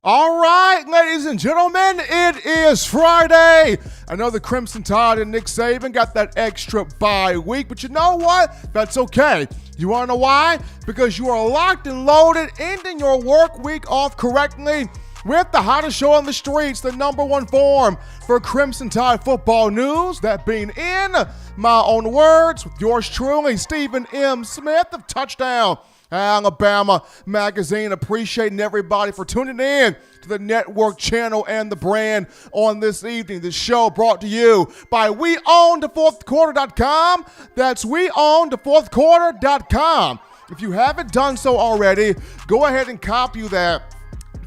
All right, ladies and gentlemen, it is Friday. I know the Crimson Tide and Nick Saban got that extra bye week, but you know what? That's okay. You want to know why? Because you are locked and loaded, ending your work week off correctly with the hottest show on the streets, the number one forum for Crimson Tide football news, that being in my own words, with yours truly, Stephen M. Smith of Touchdown Alabama Magazine. Appreciating everybody for tuning in to the network channel and the brand on this evening. This show brought to you by WeOwnTheFourthQuarter.com. That's WeOwnTheFourthQuarter.com. If you haven't done so already, go ahead and copy that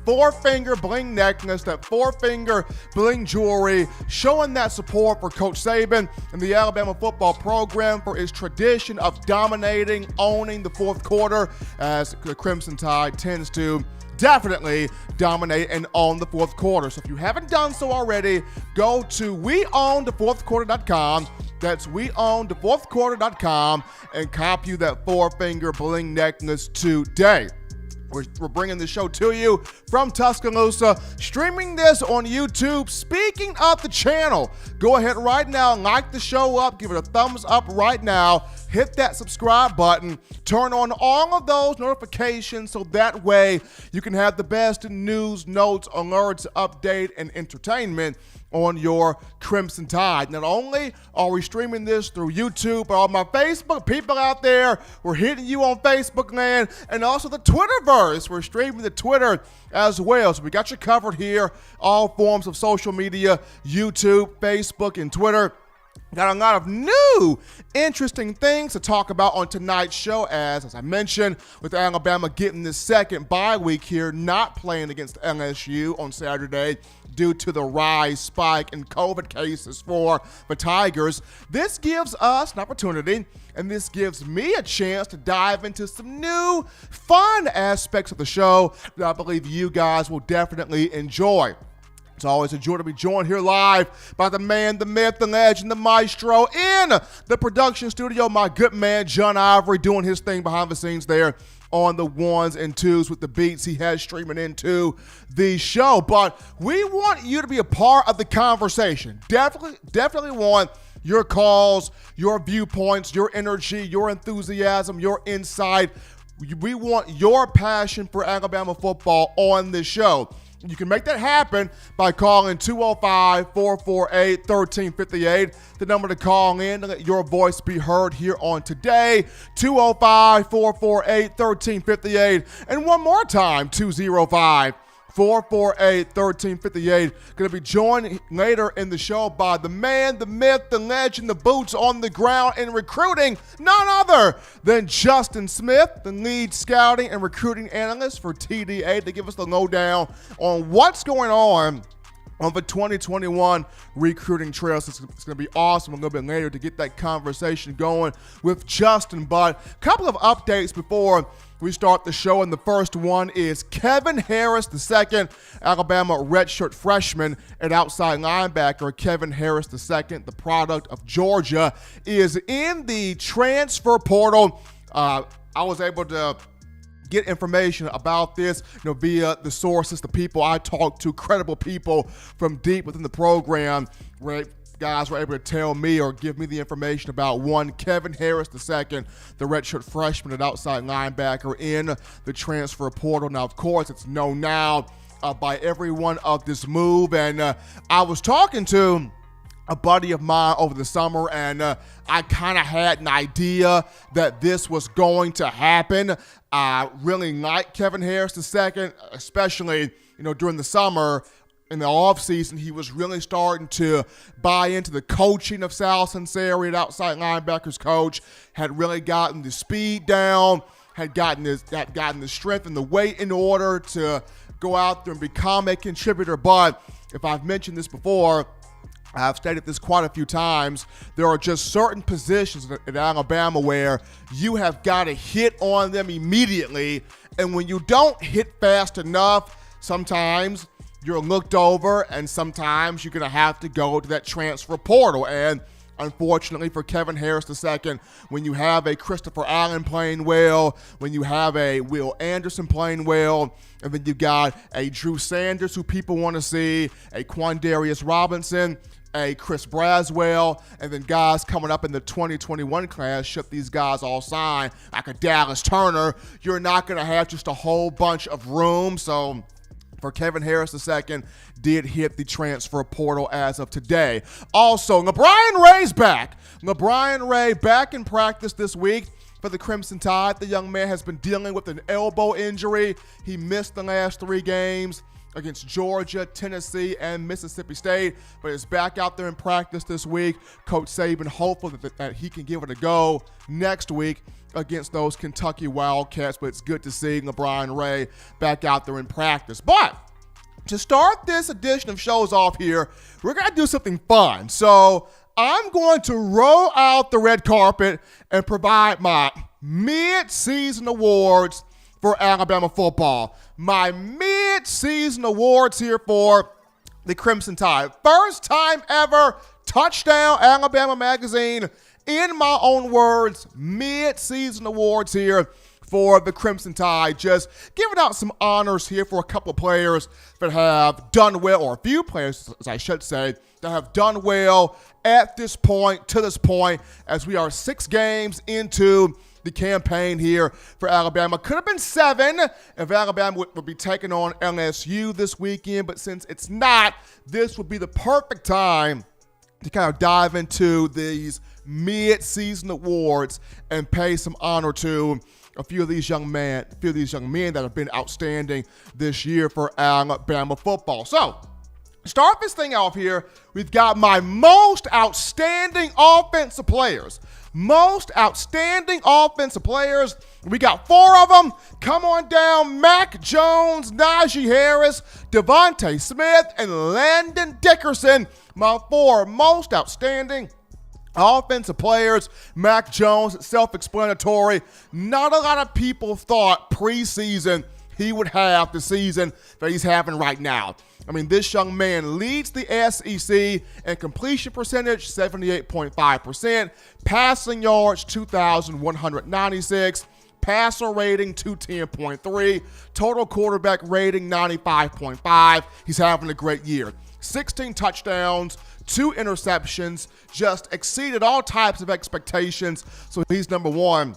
four-finger bling necklace, that four-finger bling jewelry, showing that support for Coach Saban and the Alabama football program for its tradition of dominating, owning the fourth quarter, as the Crimson Tide tends to definitely dominate and own the fourth quarter. So if you haven't done so already, go to WeOwnTheFourthQuarter.com. That's WeOwnTheFourthQuarter.com and copy that four-finger bling necklace today. We're bringing the show to you from Tuscaloosa, streaming this on YouTube. Speaking of the channel, go ahead right now, like the show up, give it a thumbs up right now, hit that subscribe button, turn on all of those notifications so that way you can have the best news, notes, alerts, update, and entertainment on your Crimson Tide. Not only are we streaming this through YouTube, but all my Facebook people out there, we're hitting you on Facebook land, and also the Twitterverse. We're streaming the Twitter as well. So we got you covered here, all forms of social media, YouTube, Facebook, and Twitter. Got a lot of new, interesting things to talk about on tonight's show, as I mentioned, with Alabama getting this second bye week here, not playing against LSU on Saturday due to the rise spike in COVID cases for the Tigers. This gives us an opportunity, and this gives me a chance to dive into some new, fun aspects of the show that I believe you guys will definitely enjoy. It's always a joy to be joined here live by the man, the myth, the legend, the maestro in the production studio, my good man, John Ivory, doing his thing behind the scenes there on the ones and twos with the beats he has streaming into the show. But we want you to be a part of the conversation. Definitely want your calls, your viewpoints, your energy, your enthusiasm, your insight. We want your passion for Alabama football on this show. You can make that happen by calling 205-448-1358, the number to call in to let your voice be heard here on today, 205-448-1358, and one more time, 205-448-1358. Going to be joined later in the show by the man, the myth, the legend, the boots on the ground in recruiting, none other than Justin Smith, the lead scouting and recruiting analyst for TDA, to give us the lowdown on what's going on the 2021 recruiting trail. So it's going to be awesome a little bit later to get that conversation going with Justin. But a couple of updates before we start the show, and the first one is Kevin Harris II, Alabama redshirt freshman at outside linebacker. Kevin Harris II, the product of Georgia, is in the transfer portal. I was able to get information about this, via the sources, the people I talked to, credible people from deep within the program, where guys were able to tell me or give me the information about one Kevin Harris II, the redshirt freshman at outside linebacker in the transfer portal. Now, of course, it's known now by everyone of this move, and I was talking to a buddy of mine over the summer, and I kind of had an idea that this was going to happen. I really like Kevin Harris II, especially, during the summer. In the offseason, he was really starting to buy into the coaching of Sal Sunseri, outside linebackers coach, had really gotten the speed down, had gotten the strength and the weight in order to go out there and become a contributor. But if I've mentioned this before, I've stated this quite a few times, there are just certain positions at Alabama where you have got to hit on them immediately, and when you don't hit fast enough, sometimes you're looked over, and sometimes you're going to have to go to that transfer portal. And unfortunately for Kevin Harris II, when you have a Christopher Allen playing well, when you have a Will Anderson playing well, and then you got a Trey Sanders who people want to see, a Quandarius Robinson, a Chris Braswell, and then guys coming up in the 2021 class, should these guys all sign, like a Dallas Turner, you're not going to have just a whole bunch of room. So for Kevin Harris II, did hit the transfer portal as of today. Also, LaBryan Ray's back. LaBryan Ray back in practice this week for the Crimson Tide. The young man has been dealing with an elbow injury. He missed the last 3 games against Georgia, Tennessee, and Mississippi State, but is back out there in practice this week. Coach Saban hopeful that he can give it a go next week against those Kentucky Wildcats, but it's good to see LaBryan Ray back out there in practice. But to start this edition of shows off here, we're going to do something fun. So I'm going to roll out the red carpet and provide my mid-season awards for Alabama football. My mid-season awards here for the Crimson Tide. First time ever, Touchdown Alabama Magazine, in my own words, mid-season awards here for the Crimson Tide. Just giving out some honors here for a couple of players that have done well, or a few players, as I should say, that have done well at this point, to this point, as we are 6 games into the campaign here for Alabama. Could have been 7 if Alabama would be taking on LSU this weekend, but since it's not, this would be the perfect time to kind of dive into these mid-season awards and pay some honor to a few of these young men that have been outstanding this year for Alabama football. So, start this thing off here. We've got my most outstanding offensive players. Most outstanding offensive players. We got 4 of them. Come on down. Mac Jones, Najee Harris, Devontae Smith, and Landon Dickerson. My 4 most outstanding offensive players. Mac Jones, self-explanatory. Not a lot of people thought preseason he would have the season that he's having right now. I mean, this young man leads the SEC in completion percentage, 78.5%, passing yards, 2,196, passer rating, 210.3, total quarterback rating, 95.5. He's having a great year. 16 touchdowns, 2 interceptions, just exceeded all types of expectations. So he's number 1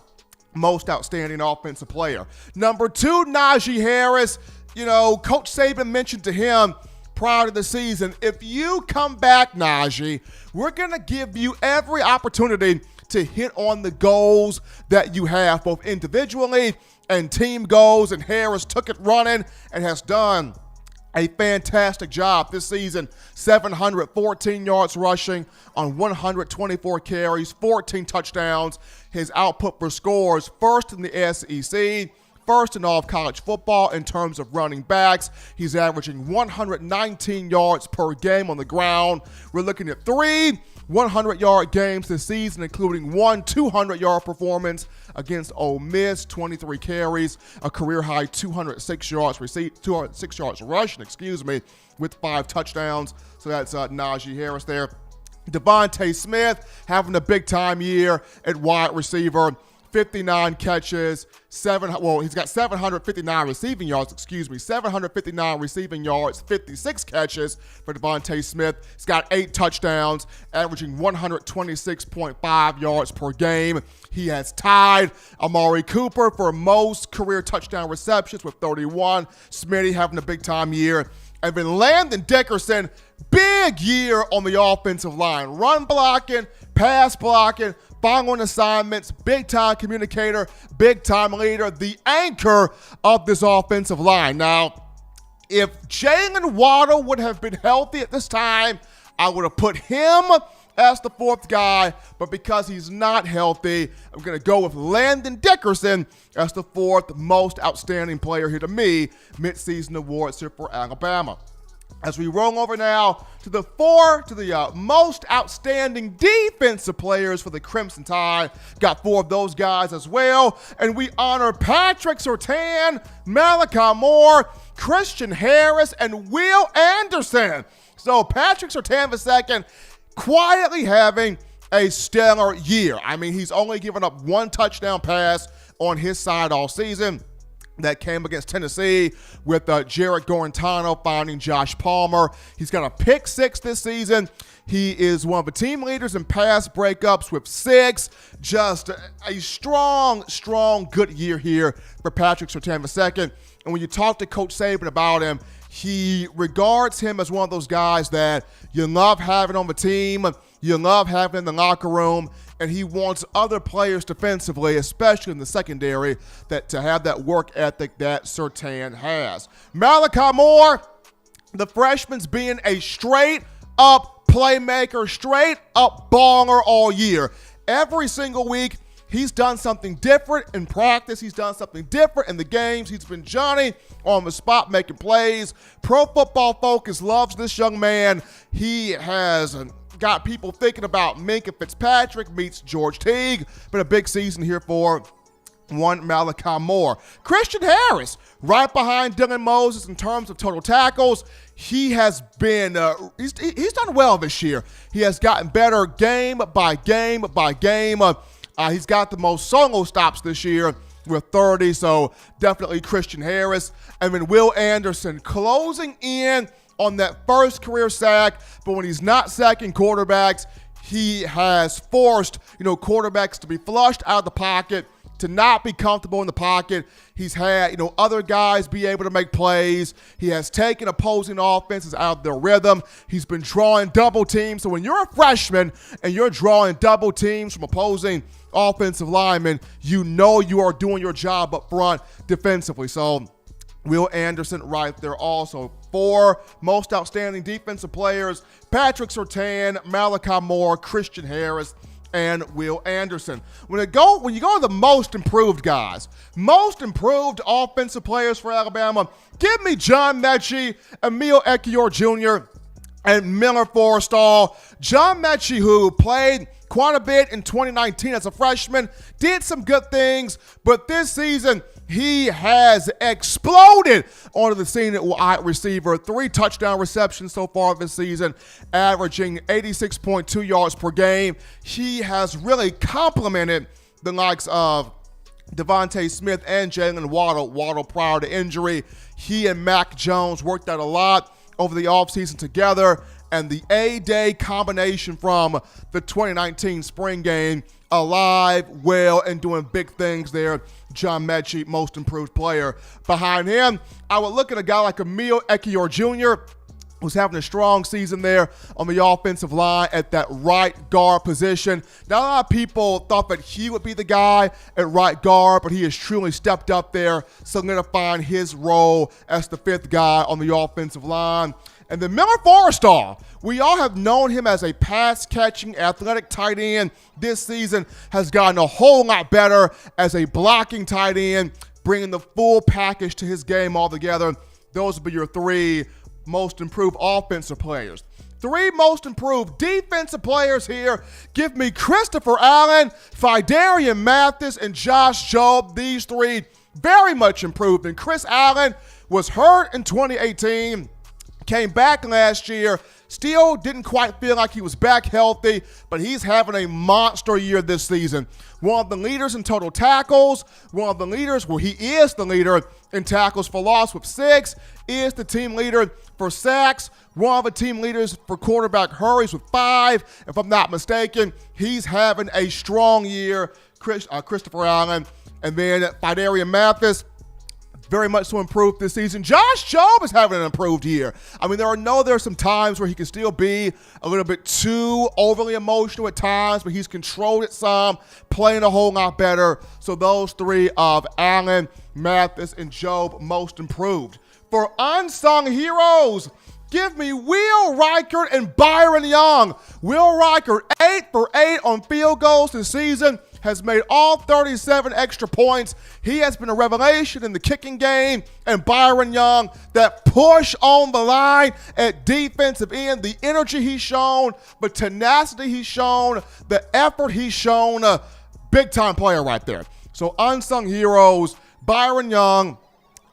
most outstanding offensive player. Number 2, Najee Harris. You know, Coach Saban mentioned to him prior to the season, if you come back, Najee, we're going to give you every opportunity to hit on the goals that you have, both individually and team goals. And Harris took it running and has done a fantastic job this season. 714 yards rushing on 124 carries, 14 touchdowns. His output for scores, first in the SEC, first in all of college football in terms of running backs. He's averaging 119 yards per game on the ground. We're looking at 3 100-yard games this season, including 1 200-yard performance against Ole Miss, 23 carries, a career-high 206 yards rushing, with 5 touchdowns. So that's Najee Harris there. Devontae Smith having a big-time year at wide receiver. 59 catches, he's got 759 receiving yards, 759 receiving yards, 56 catches for Devontae Smith. He's got 8 touchdowns, averaging 126.5 yards per game. He has tied Amari Cooper for most career touchdown receptions with 31. Smitty having a big-time year. And then Landon Dickerson, big year on the offensive line. Run blocking, pass blocking, following assignments, big-time communicator, big-time leader, the anchor of this offensive line. Now, if Jalen Waddle would have been healthy at this time, I would have put him as the 4th guy, but because he's not healthy, I'm going to go with Landon Dickerson as the 4th most outstanding player here to me, midseason awards here for Alabama. As we roll over now to the most outstanding defensive players for the Crimson Tide. Got 4 of those guys as well. And we honor Patrick Surtain, Malachi Moore, Christian Harris, and Will Anderson. So Patrick Surtain II quietly having a stellar year. I mean, he's only given up 1 touchdown pass on his side all season. That came against Tennessee with Jarrett Gorentano finding Josh Palmer. He's got a pick 6 this season. He is one of the team leaders in pass breakups with 6. Just a strong, good year here for Patrick Surtain II. And when you talk to Coach Saban about him, he regards him as one of those guys that you love having on the team, you love having in the locker room, and he wants other players defensively, especially in the secondary, to have that work ethic that Surtain has. Malachi Moore, the freshman's being a straight-up playmaker, straight-up baller all year. Every single week, he's done something different in practice. He's done something different in the games. He's been Johnny on the spot making plays. Pro Football Focus loves this young man. He has got people thinking about Minkah Fitzpatrick meets George Teague. Been a big season here for one Malachi Moore. Christian Harris, right behind Dylan Moses in terms of total tackles. He has been, he's done well this year. He has gotten better game by game by game. He's got the most solo stops this year with 30, so definitely Christian Harris. And then Will Anderson closing in on that first career sack, but when he's not sacking quarterbacks, he has forced, quarterbacks to be flushed out of the pocket, to not be comfortable in the pocket. He's had, other guys be able to make plays. He has taken opposing offenses out of their rhythm. He's been drawing double teams. So when you're a freshman and you're drawing double teams from opposing offensive linemen, you are doing your job up front defensively. So Will Anderson right there also. 4 most outstanding defensive players: Patrick Surtain, Malachi Moore, Christian Harris, and Will Anderson. When you go to the most improved guys, most improved offensive players for Alabama, give me John Mechie, Emil Ekiyor Jr., and Miller Forrestall. John Mechie, who played quite a bit in 2019 as a freshman, did some good things, but this season he has exploded onto the scene at wide receiver. 3 touchdown receptions so far this season, averaging 86.2 yards per game. He has really complemented the likes of Devontae Smith and Jalen Waddle. Waddle prior to injury. He and Mac Jones worked out a lot over the offseason together, and the A-Day combination from the 2019 spring game, alive, well, and doing big things there. John Mechie, most improved player. Behind him, I would look at a guy like Emil Ekiyor Jr., who's having a strong season there on the offensive line at that right guard position. Now, a lot of people thought that he would be the guy at right guard, but he has truly stepped up there, solidifying his role as the 5th guy on the offensive line. And then Miller Forrestall, we all have known him as a pass-catching, athletic tight end. This season has gotten a whole lot better as a blocking tight end, bringing the full package to his game altogether. Those would be your 3 most improved offensive players. 3 most improved defensive players here. Give me Christopher Allen, Phidarian Mathis, and Josh Jobe. These 3 very much improved. And Chris Allen was hurt in 2018. Came back last year, still didn't quite feel like he was back healthy, but he's having a monster year this season. One of the leaders in total tackles, he is the leader in tackles for loss with 6, is the team leader for sacks, one of the team leaders for quarterback hurries with 5. If I'm not mistaken, he's having a strong year, Christopher Allen. And then Phidarian Mathis, very much so improved this season. Josh Jobe is having an improved year. I mean, there are some times where he can still be a little bit too overly emotional at times, but he's controlled it some, playing a whole lot better. So those 3 of Allen, Mathis, and Jobe most improved. For unsung heroes, give me Will Reichert and Byron Young. Will Reichert, 8 for 8 on field goals this season, has made all 37 extra points. He has been a revelation in the kicking game. And Byron Young, that push on the line at defensive end, the energy he's shown, the tenacity he's shown, the effort he's shown, big-time player right there. So unsung heroes, Byron Young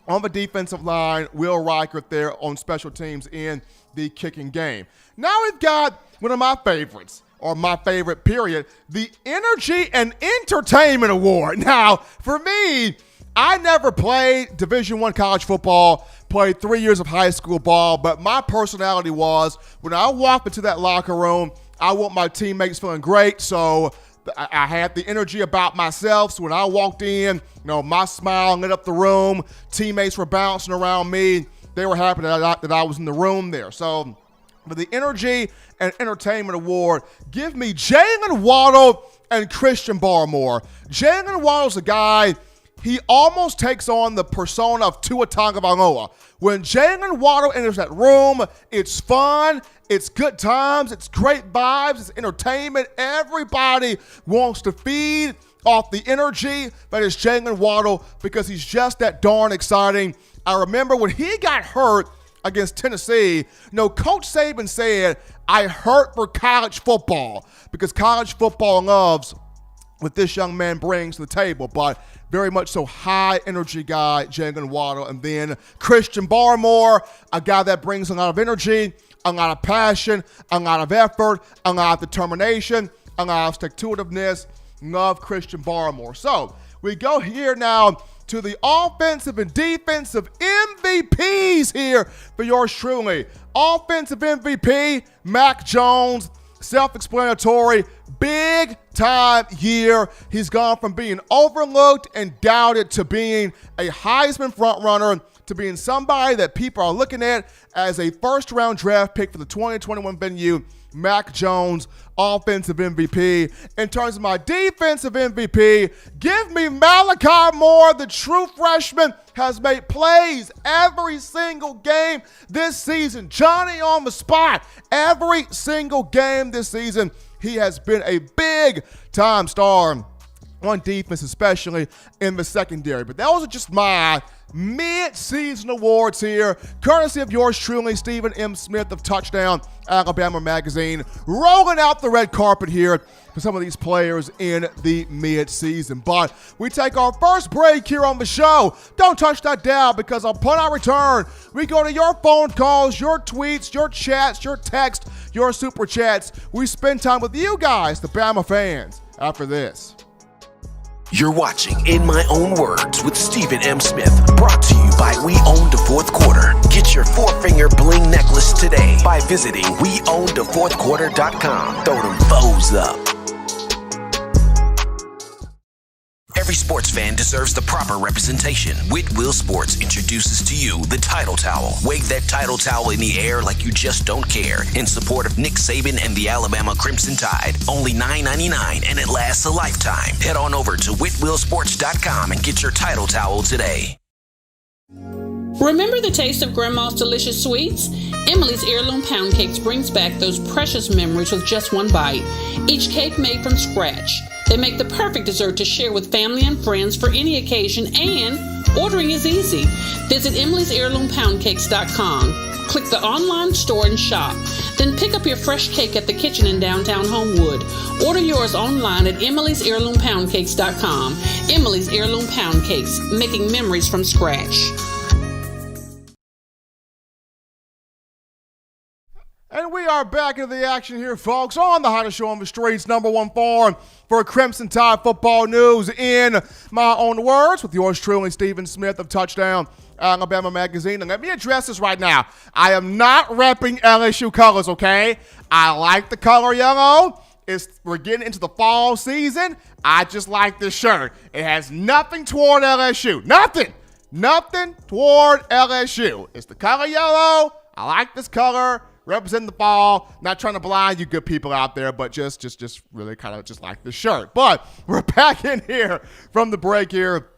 on the defensive line, Will Reichert there on special teams in the kicking game. Now we've got one of my favorites, or my favorite period, the Energy and Entertainment Award. Now, for me, I never played Division I college football, played 3 years of high school ball, but my personality was, when I walked into that locker room, I want my teammates feeling great, so I had the energy about myself. So when I walked in, my smile lit up the room, teammates were bouncing around me, they were happy that I was in the room there. So for the Energy and Entertainment Award, give me Jalen Waddle and Christian Barmore. Jalen Waddle's a guy, he almost takes on the persona of Tua Tagovailoa. When Jalen Waddle enters that room, it's fun, it's good times, it's great vibes, it's entertainment. Everybody wants to feed off the energy that is Jalen Waddle because he's just that darn exciting. I remember when he got hurt against Tennessee, Coach Saban said, I hurt for college football because college football loves what this young man brings to the table, but very much so high energy guy, Jalen Waddle. And then Christian Barmore, a guy that brings a lot of energy, a lot of passion, a lot of effort, a lot of determination, a lot of stick-to-itiveness. Love Christian Barmore. So we go here now to the offensive and defensive MVPs here for yours truly. Offensive MVP, Mac Jones, self-explanatory, big time year. He's gone from being overlooked and doubted to being a Heisman frontrunner to being somebody that people are looking at as a first-round draft pick for the 2021 venue. Mac Jones, offensive MVP. In terms of my defensive MVP, give me Malachi Moore. The true freshman has made plays every single game this season. Johnny on the spot. Every single game this season, he has been a big-time star on defense, especially in the secondary. But those are just my mid-season awards here, courtesy of yours truly, Stephen M. Smith of Touchdown Alabama Magazine, rolling out the red carpet here for some of these players in the mid-season. But we take our first break here on the show. Don't touch that dial, because upon our return, we go to your phone calls, your tweets, your chats, your texts, your super chats. We spend time with you guys, the Bama fans, after this. You're watching In My Own Words with Stephen M. Smith, brought to you by We Own the Fourth Quarter. Get your four-finger bling necklace today by visiting weownthefourthquarter.com. Throw them foes up. Every sports fan deserves the proper representation. Whitwell Sports introduces to you the Title Towel. Wave that Title Towel in the air like you just don't care, in support of Nick Saban and the Alabama Crimson Tide. Only $9.99, and it lasts a lifetime. Head on over to whitwellsports.com and get your Title Towel today. Remember the taste of Grandma's delicious sweets? Emily's Heirloom Pound Cakes brings back those precious memories with just one bite. Each cake made from scratch. They make the perfect dessert to share with family and friends for any occasion, and ordering is easy. Visit emily'sheirloompoundcakes.com. Click the online store and shop. Then pick up your fresh cake at the kitchen in downtown Homewood. Order yours online at emily'sheirloompoundcakes.com. Emily's Heirloom Pound Cakes, making memories from scratch. And we are back into the action here, folks, on the hottest show on the streets, number one forum for Crimson Tide football news, In My Own Words, with yours truly, Stephen Smith of Touchdown Alabama Magazine. And let me address this right now. I am not repping LSU colors, okay? I like the color yellow. We're getting into the fall season. I just like this shirt. It has nothing toward LSU. Nothing toward LSU. It's the color yellow. I like this color. Representing the fall. Not trying to blind you good people out there, but just really kind of just like the shirt. But we're back in here from the break here,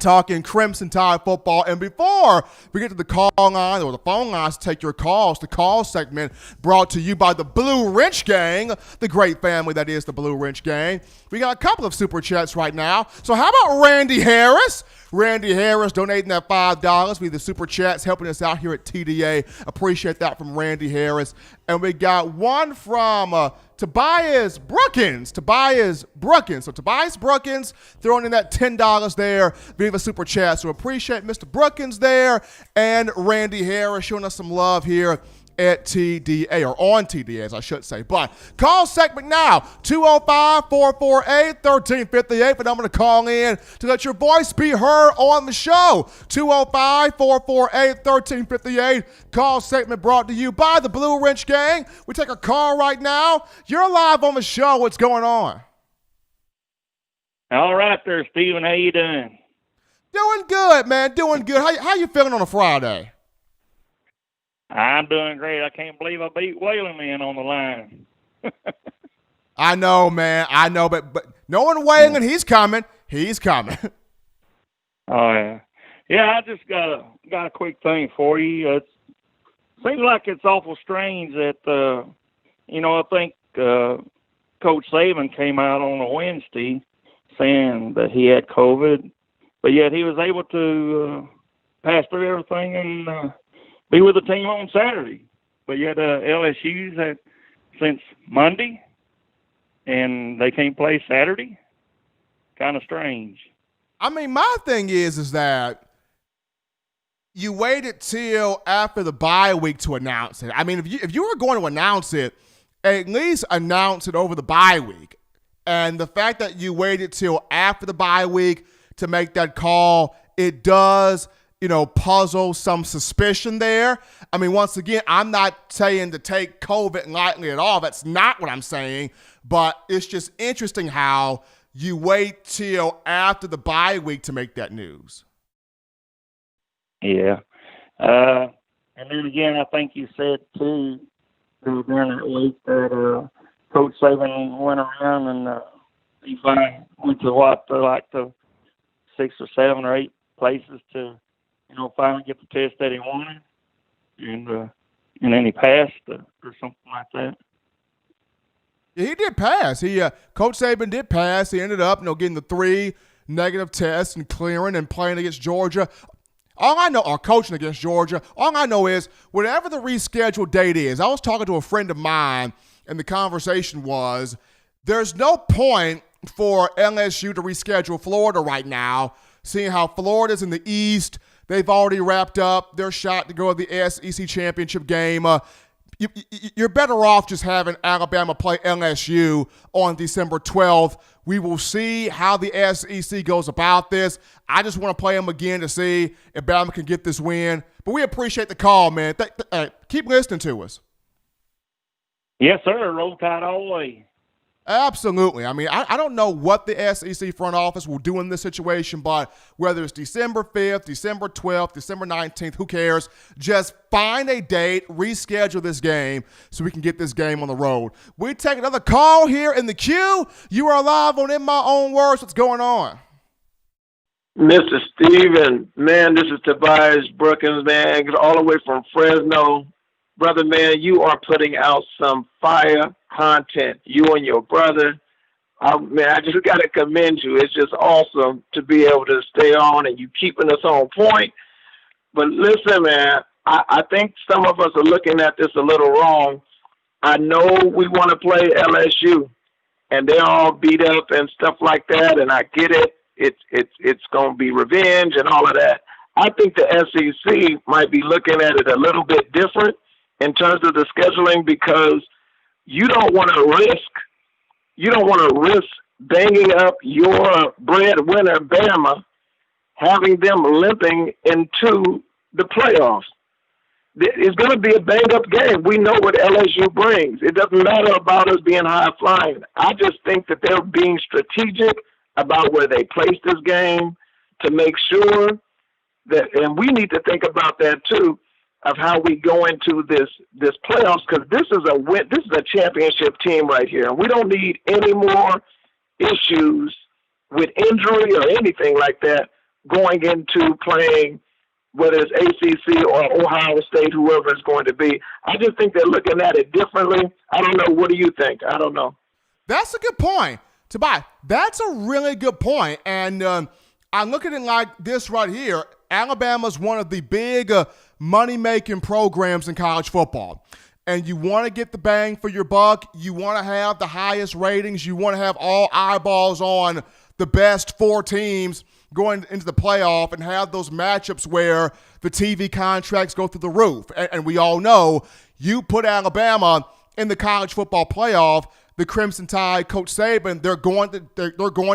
talking Crimson Tide football. And before we get to the call line or the phone lines to take your calls, the call segment brought to you by the Blue Wrench Gang, the great family that is the Blue Wrench Gang. We got a couple of super chats right now. So how about Randy Harris? Randy Harris donating that $5 via the super chats, helping us out here at TDA. Appreciate that from Randy Harris. And we got one from Tobias Brookins. So Tobias Brookins throwing in that $10 there via the super chat. So appreciate Mr. Brookins there, and Randy Harris showing us some love here at TDA, or on TDA, as I should say. But call segment now, 205-448-1358. But I'm going to call in to let your voice be heard on the show. 205-448-1358. Call segment brought to you by the Blue Wrench Gang. We take a call right now. You're live on the show. What's going on? All right there, Steven. How you doing? Doing good, man. Doing good. How you feeling on a Friday? I'm doing great. I can't believe I beat Whalen Man on the line. I know, man. I know, but knowing Whalen, he's coming. He's coming. Oh, yeah. Yeah, I just got a quick thing for you. It seems like it's awful strange that, I think Coach Saban came out on a Wednesday saying that he had COVID, but yet he was able to pass through everything and be with the team on Saturday. But yet LSU's had since Monday, and they can't play Saturday. Kind of strange. I mean, my thing is that you waited till after the bye week to announce it. I mean, if you were going to announce it, at least announce it over the bye week. And the fact that you waited till after the bye week to make that call. It does, puzzle some suspicion there. I mean, once again, I'm not saying to take COVID lightly at all. That's not what I'm saying. But it's just interesting how you wait till after the bye week to make that news. Yeah. And then again, I think you said, too, during that week that Coach Saban went around and he finally went to the 6 or 7 or 8 places to, finally get the test that he wanted. And then he passed or something like that. Yeah, he did pass. Coach Saban did pass. He ended up, getting the 3 negative tests and clearing and playing against Georgia. All I know, or coaching against Georgia, all I know is whatever the rescheduled date is, I was talking to a friend of mine, and the conversation was, there's no point for LSU to reschedule Florida right now, seeing how Florida's in the East. They've already wrapped up their shot to go to the SEC championship game. You're better off just having Alabama play LSU on December 12th. We will see how the SEC goes about this. I just want to play them again to see if Bama can get this win. But we appreciate the call, man. Keep listening to us. Yes, sir. Roll Tide all the way. Absolutely. I mean, I don't know what the SEC front office will do in this situation, but whether it's December 5th, December 12th, December 19th, who cares? Just find a date, reschedule this game so we can get this game on the road. We take another call here in the queue. You are live on In My Own Words. What's going on? Mr. Steven, man, this is Tobias Brookins, man, all the way from Fresno. Brother, man, you are putting out some fire content, you and your brother. Man, I just got to commend you. It's just awesome to be able to stay on and you keeping us on point. But listen, man, I think some of us are looking at this a little wrong. I know we want to play LSU, and they're all beat up and stuff like that, and I get it. It's going to be revenge and all of that. I think the SEC might be looking at it a little bit different in terms of the scheduling, because you don't want to risk banging up your breadwinner Bama, having them limping into the playoffs. It's going to be a banged-up game. We know what LSU brings. It doesn't matter about us being high-flying. I just think that they're being strategic about where they place this game to make sure that, and we need to think about that too, of how we go into this playoffs, because this is a championship team right here, and we don't need any more issues with injury or anything like that going into playing, whether it's ACC or Ohio State, whoever it's going to be. I just think they're looking at it differently. I don't know. What do you think? I don't know. That's a good point, Tobias. That's a really good point, and I'm looking at it like this right here. Alabama's one of the big money-making programs in college football. And you want to get the bang for your buck. You want to have the highest ratings. You want to have all eyeballs on the best 4 teams going into the playoff and have those matchups where the TV contracts go through the roof. And we all know you put Alabama in the college football playoff, the Crimson Tide, Coach Saban, they're going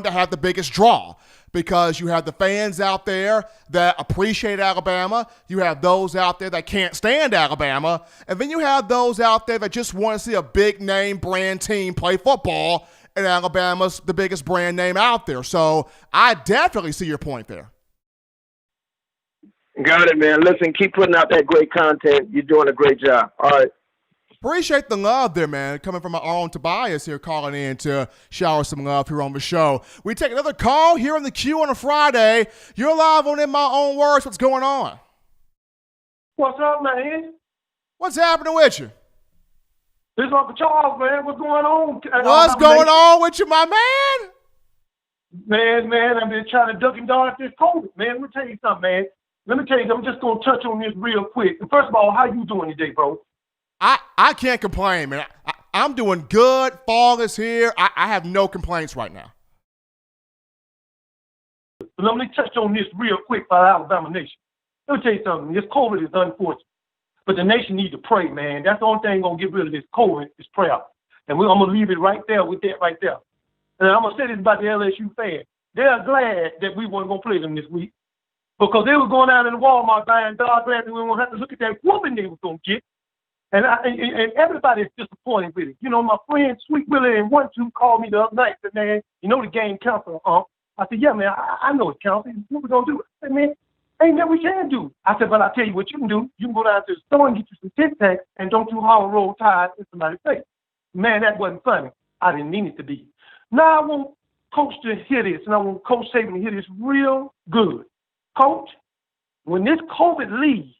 to have the biggest draw, because you have the fans out there that appreciate Alabama. You have those out there that can't stand Alabama. And then you have those out there that just want to see a big-name brand team play football, and Alabama's the biggest brand name out there. So I definitely see your point there. Got it, man. Listen, keep putting out that great content. You're doing a great job. All right. Appreciate the love there, man. Coming from our own Tobias here, calling in to shower some love here on the show. We take another call here in the queue on a Friday. You're live on In My Own Words. What's going on? What's up, man? What's happening with you? This is Uncle Charles, man. What's going on? What's going on with you, my man? Man, I've been trying to duck and dodge this COVID, man. Let me tell you something, man. I'm just going to touch on this real quick. First of all, how you doing today, bro? I can't complain, man. I'm doing good. Fall is here. I have no complaints right now. Let me touch on this real quick for the Alabama nation. Let me tell you something. This COVID is unfortunate, but the nation needs to pray, man. That's the only thing going to get rid of this COVID is prayer. And I'm going to leave it right there with that right there. And I'm going to say this about the LSU fans. they're glad that we weren't going to play them this week because they were going out in the Walmart buying dog glad that we won't have to look at that whooping they was going to get. And everybody's disappointed with it. You know, my friend Sweet Willie and 1-2 called me the other night and said, man, you know the game counts, I said, yeah, man, I know it counts. What we going to do? I said, man, ain't that we can do. I said, but I'll tell you what you can do. You can go down to the store and get you some Tic Tacs and don't you holler roll tide in somebody's face. Man, that wasn't funny. I didn't mean it to be. Now I want Coach to hear this, and I want Coach Saban to hear this real good. Coach, when this COVID leaves,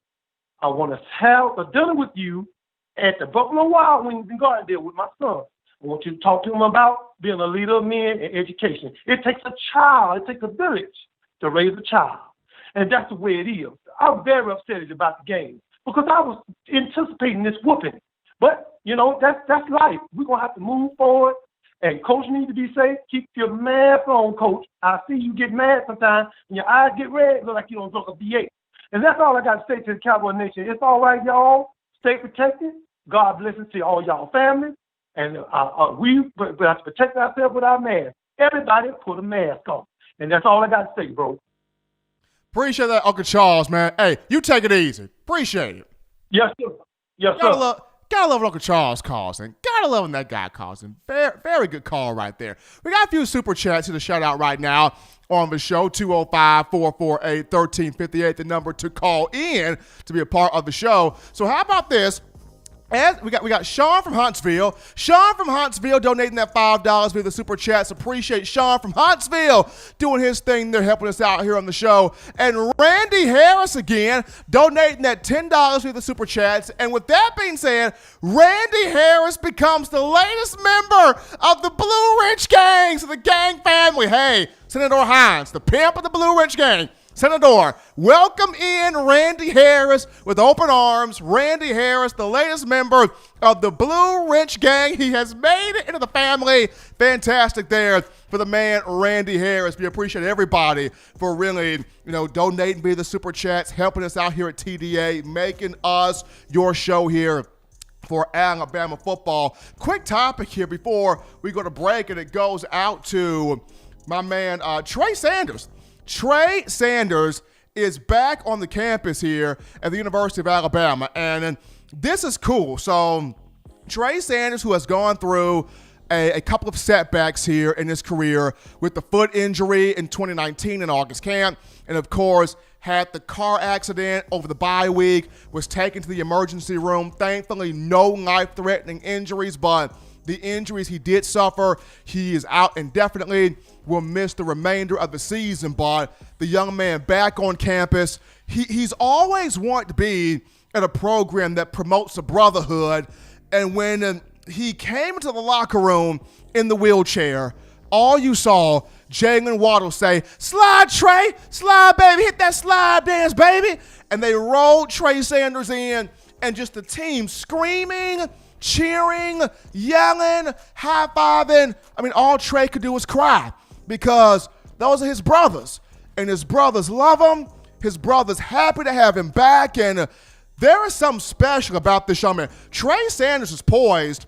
I want to have a dinner with you at the Buffalo Wild Wings in Gardendale with my son. I want you to talk to him about being a leader of men and education. It takes a child, it takes a village to raise a child. And that's the way it is. I'm very upset about the game because I was anticipating this whooping. But, you know, that's life. We're going to have to move forward. And Coach needs to be safe. Keep your mask on, Coach. I see you get mad sometimes and your eyes get red. Look like you don't drink a V8. And that's all I got to say to the Cowboy Nation. It's all right, y'all. Stay protected. God bless to all y'all families. And we have to protect ourselves with our mask. Everybody put a mask on. And that's all I got to say, bro. Appreciate that, Uncle Charles, man. Hey, you take it easy. Appreciate it. Yes, sir. Yes, sir. Gotta love what Uncle Charles calls in. Gotta love when that guy calls in. Very, very good call right there. We got a few super chats here to shout out right now on the show. 205-448-1358, the number to call in to be a part of the show. So how about this? And we got Sean from Huntsville. Sean from Huntsville donating that $5 via the super chats. Appreciate Sean from Huntsville doing his thing there, helping us out here on the show. And Randy Harris again donating that $10 via the super chats. And with that being said, Randy Harris becomes the latest member of the Blue Ridge Gang. So the gang family. Hey, Senator Hines, the pimp of the Blue Ridge Gang. Senator, welcome in Randy Harris with open arms. Randy Harris, the latest member of the Blue Ridge Gang. He has made it into the family. Fantastic there for the man, Randy Harris. We appreciate everybody for really, donating via the super chats, helping us out here at TDA, making us your show here for Alabama football. Quick topic here before we go to break, and it goes out to my man, Trey Sanders. Trey Sanders is back on the campus here at the University of Alabama, and this is cool. So Trey Sanders, who has gone through a couple of setbacks here in his career with the foot injury in 2019 in August camp, and of course had the car accident over the bye week, was taken to the emergency room. Thankfully, no life-threatening injuries, but the injuries he did suffer, he is out indefinitely, will miss the remainder of the season. But the young man back on campus, he's always wanted to be at a program that promotes a brotherhood. And when he came into the locker room in the wheelchair, all you saw Jalen Waddle say, "Slide, Trey, slide, baby, hit that slide dance, baby." And they rolled Trey Sanders in, and just the team screaming, cheering, yelling, high-fiving. I mean, all Trey could do was cry because those are his brothers, and his brothers love him. His brothers happy to have him back, and there is something special about this young man. Trey Sanders is poised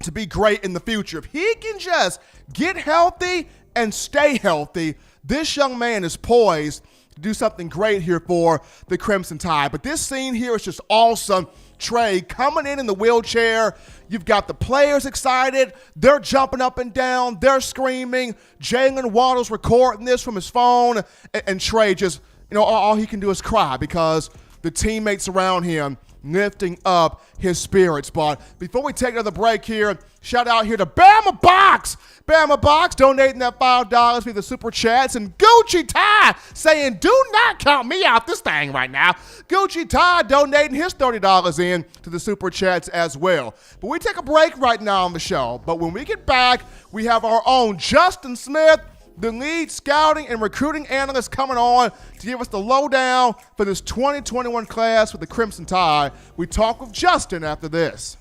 to be great in the future. If he can just get healthy and stay healthy, this young man is poised to do something great here for the Crimson Tide. But this scene here is just awesome. Trey coming in the wheelchair. You've got the players excited. They're jumping up and down. They're screaming. Jalen Waddle's recording this from his phone. And Trey just, all he can do is cry because the teammates around him lifting up his spirits. But before we take another break here, shout out here to Bama Box. Bama Box donating that $5 via the super chats, and Gucci Ty saying, "Do not count me out this thing right now." Gucci Ty donating his $30 in to the super chats as well. But we take a break right now on the show. But when we get back, we have our own Justin Smith, the lead scouting and recruiting analyst, coming on to give us the lowdown for this 2021 class with the Crimson Tide. We talk with Justin after this.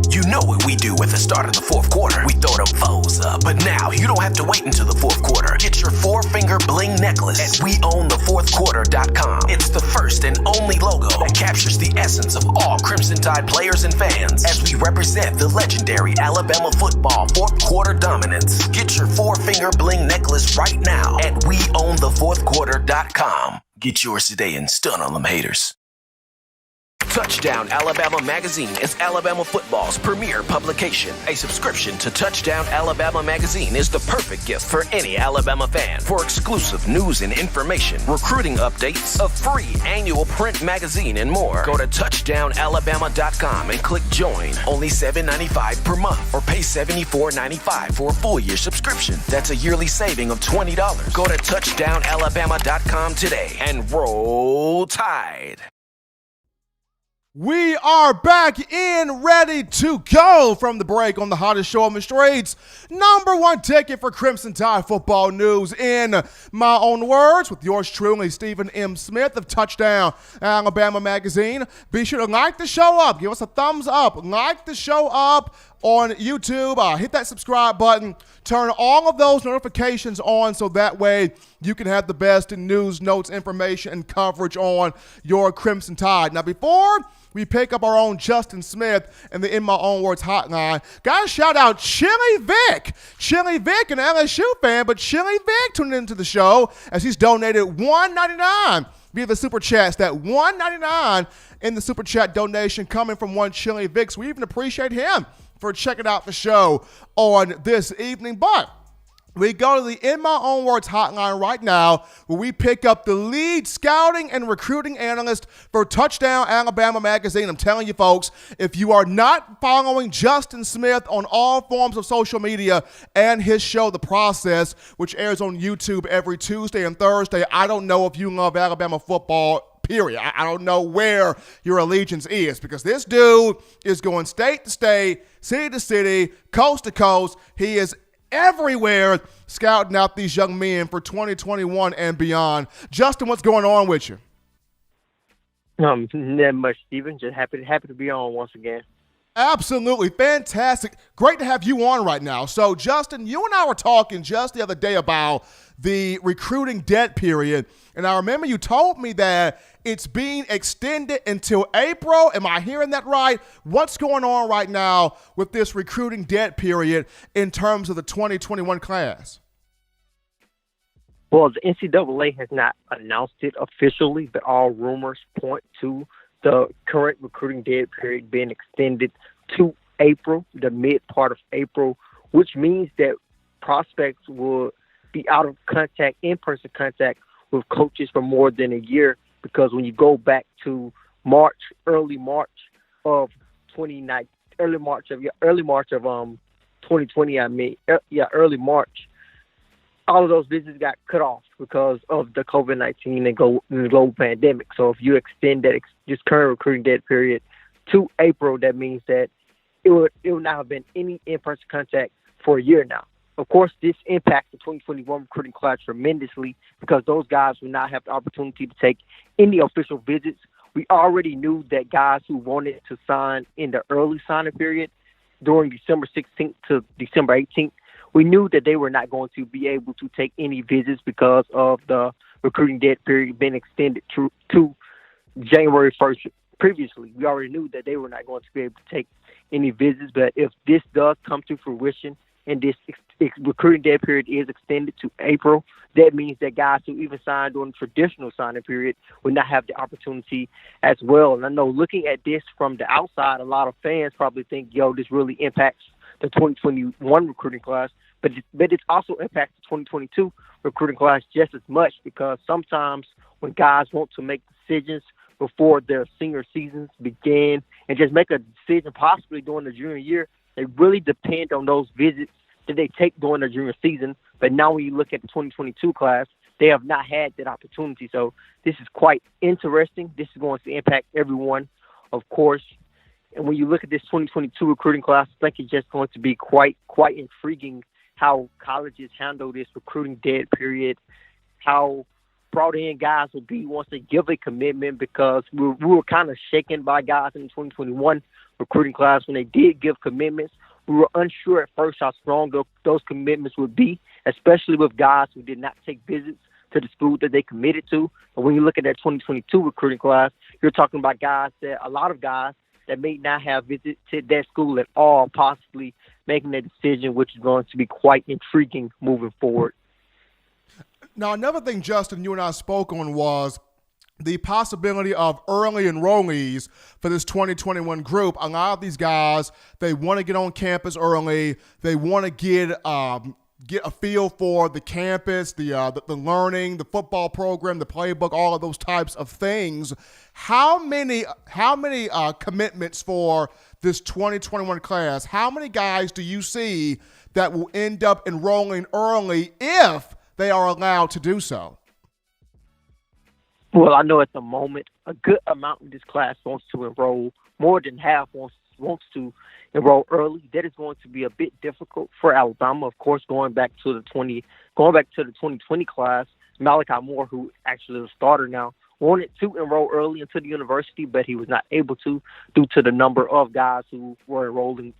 You know what we do at the start of the fourth quarter. We throw them foes up. But now you don't have to wait until the fourth quarter. Get your four-finger bling necklace at WeOwnTheFourthQuarter.com. It's the first and only logo that captures the essence of all Crimson Tide players and fans as we represent the legendary Alabama football fourth quarter dominance. Get your four-finger bling necklace right now at WeOwnTheFourthQuarter.com. Get yours today and stun on them haters. Touchdown Alabama Magazine is Alabama football's premier publication. A subscription to Touchdown Alabama Magazine is the perfect gift for any Alabama fan. For exclusive news and information, recruiting updates, a free annual print magazine, and more, go to touchdownalabama.com and click join. Only $7.95 per month or pay $74.95 for a full year subscription. That's a yearly saving of $20. Go to touchdownalabama.com today and roll Tide. We are back in, ready to go from the break on the hottest show on the streets. Number one ticket for Crimson Tide football news, in my own words, with yours truly, Stephen M. Smith of Touchdown Alabama Magazine. Be sure to like the show up. Give us a thumbs up. Like the show up on YouTube. Hit that subscribe button. Turn all of those notifications on so that way you can have the best in news, notes, information, and coverage on your Crimson Tide. Now, before we pick up our own Justin Smith and the In My Own Words hotline, gotta shout out Chili Vic. Chili Vic, an LSU fan, but Chili Vic tuned into the show as he's donated $1.99 via the Super Chats. That $1.99 in the Super Chat donation coming from one Chili Vic. So we even appreciate him for checking out the show on this evening. But we go to the In My Own Words hotline right now, where we pick up the lead scouting and recruiting analyst for Touchdown Alabama Magazine. I'm telling you, folks, if you are not following Justin Smith on all forms of social media and his show, The Process, which airs on YouTube every Tuesday and Thursday, I don't know if you love Alabama football, period. I don't know where your allegiance is, because this dude is going state to state, city to city, coast to coast. He is everywhere scouting out these young men for 2021 and beyond. Justin, what's going on with you? Not much, Stephen. Just happy to be on once again. Absolutely. Fantastic. Great to have you on right now. So, Justin, you and I were talking just the other day about the recruiting debt period, and I remember you told me that it's being extended until April. Am I hearing that right? What's going on right now with this recruiting debt period in terms of the 2021 class? Well, the NCAA has not announced it officially, but all rumors point to the current recruiting dead period being extended to April, the mid part of April, which means that prospects will be out of contact, in-person contact with coaches for more than a year, because when you go back to early March of 2020, early March of 2020, early March, all of those visits got cut off because of the COVID-19 and the global pandemic. So if you extend that this current recruiting dead period to April, that means that it will not have been any in-person contact for a year now. Of course, this impacts the 2021 recruiting class tremendously, because those guys will not have the opportunity to take any official visits. We already knew that guys who wanted to sign in the early signing period during December 16th to December 18th, we knew that they were not going to be able to take any visits because of the recruiting dead period being extended to January 1st. Previously, we already knew that they were not going to be able to take any visits. But if this does come to fruition and this recruiting dead period is extended to April, that means that guys who even signed during the traditional signing period will not have the opportunity as well. And I know, looking at this from the outside, a lot of fans probably think, this really impacts the 2021 recruiting class, but it also impacts the 2022 recruiting class just as much, because sometimes when guys want to make decisions before their senior seasons begin and just make a decision possibly during the junior year, they really depend on those visits that they take during the junior season. But now when you look at the 2022 class, they have not had that opportunity. So this is quite interesting. This is going to impact everyone, of course. And when you look at this 2022 recruiting class, I think it's just going to be quite intriguing how colleges handle this recruiting dead period, how brought in guys will be once they give a commitment, because we were kind of shaken by guys in the 2021 recruiting class when they did give commitments. We were unsure at first how strong those commitments would be, especially with guys who did not take visits to the school that they committed to. But when you look at that 2022 recruiting class, you're talking about a lot of guys that may not have visited that school at all, possibly making that decision, which is going to be quite intriguing moving forward. Now, another thing, Justin, you and I spoke on was the possibility of early enrollees for this 2021 group. A lot of these guys, they want to get on campus early. They want to get a feel for the campus, the learning, the football program, the playbook, all of those types of things. How many commitments for this 2021 class? How many guys do you see that will end up enrolling early if they are allowed to do so? Well, I know at the moment a good amount of this class wants to enroll. More than half wants to enroll early. That is going to be a bit difficult for Alabama. Of course, going back to the 2020 class, Malachi Moore, who actually is a starter now, wanted to enroll early into the university, but he was not able to due to the number of guys who were enrolling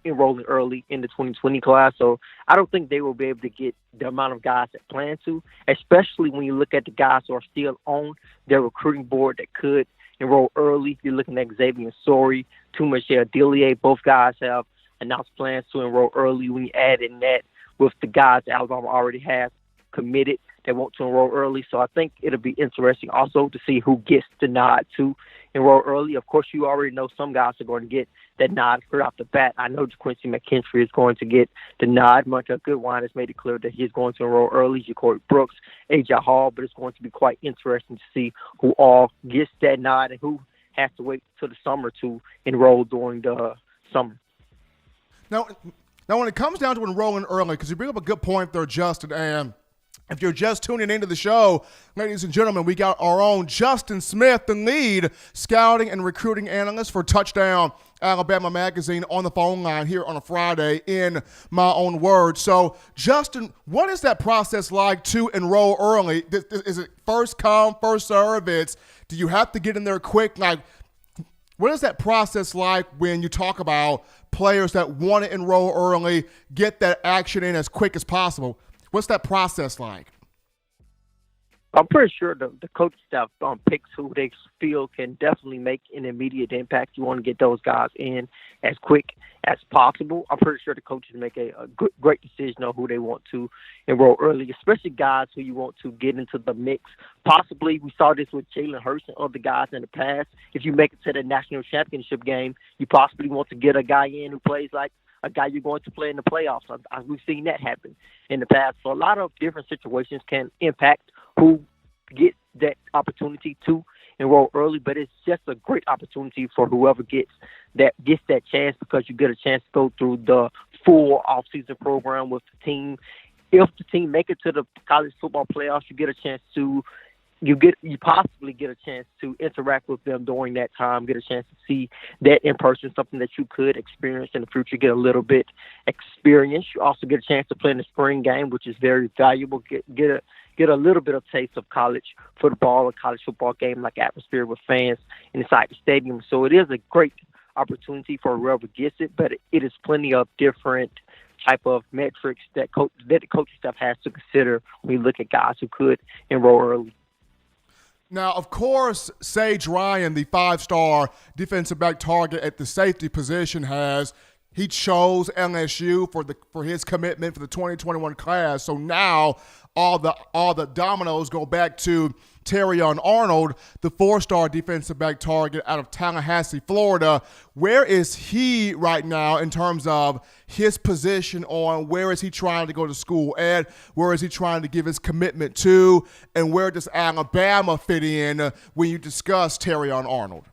early in the 2020 class. So I don't think they will be able to get the amount of guys that plan to, especially when you look at the guys who are still on their recruiting board that could enroll early. You're looking at Xavier Sori, Tumashe Delia. Both guys have announced plans to enroll early. When you add in that with the guys that Alabama already has committed, they want to enroll early. So I think it'll be interesting also to see who gets the nod to enroll early. Of course, you already know some guys are going to get that nod right off the bat. I know Quincy McKinstry is going to get the nod. Montreal Goodwine has made it clear that he's going to enroll early. Ja'Cory Brooks, A.J. Hall, but it's going to be quite interesting to see who all gets that nod and who has to wait till the summer to enroll during the summer. Now, when it comes down to enrolling early, because you bring up a good point there, Justin, and if you're just tuning into the show, ladies and gentlemen, we got our own Justin Smith, the lead scouting and recruiting analyst for Touchdown Alabama Magazine, on the phone line here on a Friday in my own words. So, Justin, what is that process like to enroll early? Is it first come, first serve? Do you have to get in there quick? Like, what is that process like when you talk about players that want to enroll early, get that action in as quick as possible? What's that process like? I'm pretty sure the coaching staff picks who they feel can definitely make an immediate impact. You want to get those guys in as quick as possible. I'm pretty sure the coaches make a great decision on who they want to enroll early, especially guys who you want to get into the mix. Possibly, we saw this with Jalen Hurts and other guys in the past. If you make it to the national championship game, you possibly want to get a guy in who plays like a guy you're going to play in the playoffs. We've seen that happen in the past. So a lot of different situations can impact who gets that opportunity to enroll early, but it's just a great opportunity for whoever gets that chance, because you get a chance to go through the full off-season program with the team. If the team make it to the college football playoffs, you possibly get a chance to interact with them during that time, get a chance to see that in person, something that you could experience in the future, get a little bit experience. You also get a chance to play in the spring game, which is very valuable. Get a little bit of taste of college football or college football game like atmosphere with fans inside the stadium. So it is a great opportunity for whoever gets it, but it is plenty of different type of metrics that the coaching staff has to consider when you look at guys who could enroll early. Now, of course, Sage Ryan, the 5-star defensive back target at the safety position, he chose LSU for his commitment for the 2021 class. So now all the dominoes go back to Terrion Arnold, the 4-star defensive back target out of Tallahassee, Florida. Where is he right now in terms of his position on where is he trying to go to school at, where is he trying to give his commitment to, and where does Alabama fit in when you discuss Terrion Arnold?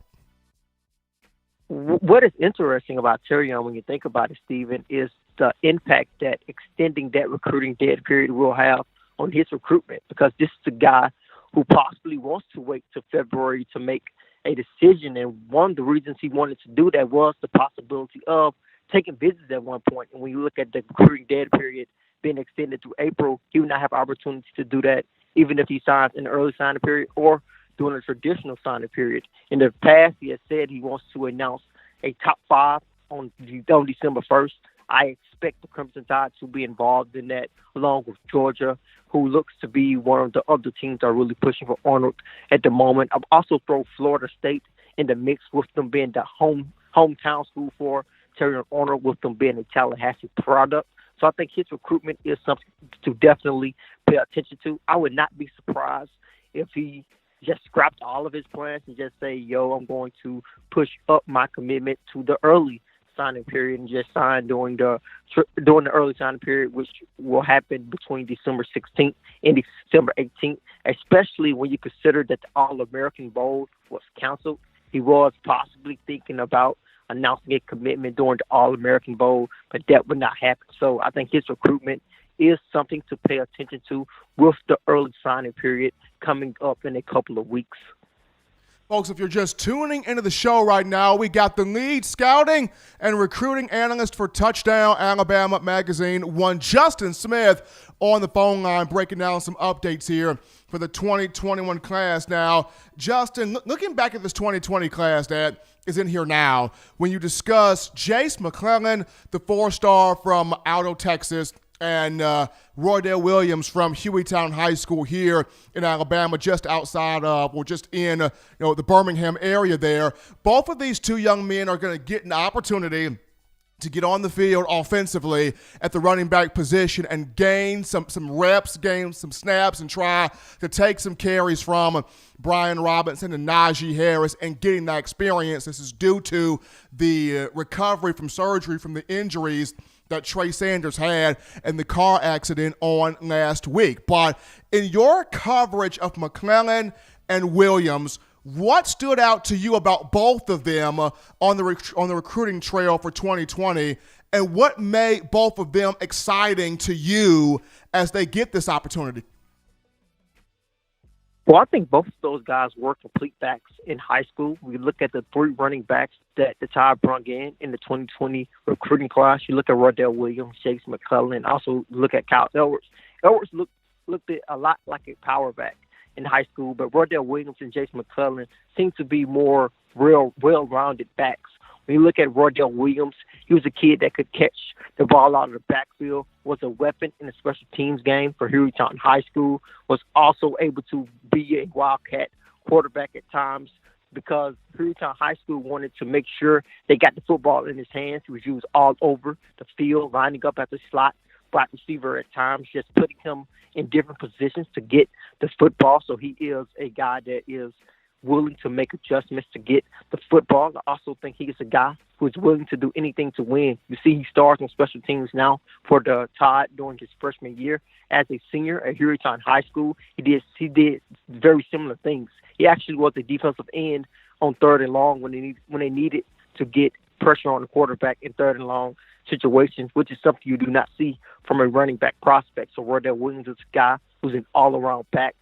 What is interesting about Terrion, when you think about it, Stephen, is the impact that extending that recruiting dead period will have on his recruitment, because this is a guy who possibly wants to wait till February to make a decision. And one of the reasons he wanted to do that was the possibility of taking visits at one point. And when you look at the recruiting dead period being extended to April, he would not have opportunity to do that even if he signs in the early signing period or during a traditional signing period. In the past, he has said he wants to announce a top 5 on December 1st. I expect the Crimson Tide to be involved in that, along with Georgia, who looks to be one of the other teams that are really pushing for Arnold at the moment. I'll also throw Florida State in the mix, with them being the hometown school for Terry Arnold, with them being a Tallahassee product. So I think his recruitment is something to definitely pay attention to. I would not be surprised if he just scrapped all of his plans and just say, I'm going to push up my commitment to the early signing period and just sign during the early signing period, which will happen between December 16th and December 18th, especially when you consider that the All-American Bowl was canceled. He was possibly thinking about announcing a commitment during the All-American Bowl, but that would not happen. So I think his recruitment is something to pay attention to with the early signing period coming up in a couple of weeks. Folks, if you're just tuning into the show right now, we got the lead scouting and recruiting analyst for Touchdown Alabama magazine, one Justin Smith, on the phone line breaking down some updates here for the 2021 class. Now, Justin, looking back at this 2020 class that is in here now, when you discuss Jace McClellan, the 4-star from Aldo, Texas, and Roydell Williams from Hueytown High School here in Alabama, just outside of, or just in, the Birmingham area there. Both of these two young men are going to get an opportunity to get on the field offensively at the running back position and gain some reps, gain some snaps, and try to take some carries from Brian Robinson and Najee Harris and getting that experience. This is due to the recovery from surgery from the injuries that Trey Sanders had in the car accident on last week. But in your coverage of McClellan and Williams, what stood out to you about both of them on the recruiting trail for 2020, and what made both of them exciting to you as they get this opportunity? Well, I think both of those guys were complete backs in high school. We look at the 3 running backs that the Tide brought in the 2020 recruiting class. You look at Roydell Williams, Jace McClellan, also look at Kyle Edwards. Edwards looked a lot like a power back in high school, but Roydell Williams and Jace McClellan seem to be more real well-rounded backs. When you look at Roydell Williams, he was a kid that could catch the ball out of the backfield, was a weapon in the special teams game for Hueytown High School, was also able to be a Wildcat quarterback at times because Hueytown High School wanted to make sure they got the football in his hands. He was used all over the field, lining up at the slot receiver at times, just putting him in different positions to get the football. So he is a guy that is willing to make adjustments to get the football. I also think he is a guy who is willing to do anything to win. You see, he starts on special teams now for the Tide during his freshman year as a senior at Hueytown High School. He did very similar things. He actually was a defensive end on 3rd and long when they needed to get pressure on the quarterback in 3rd and long situations, which is something you do not see from a running back prospect. So Roydell Williams is a guy who's an all-around back,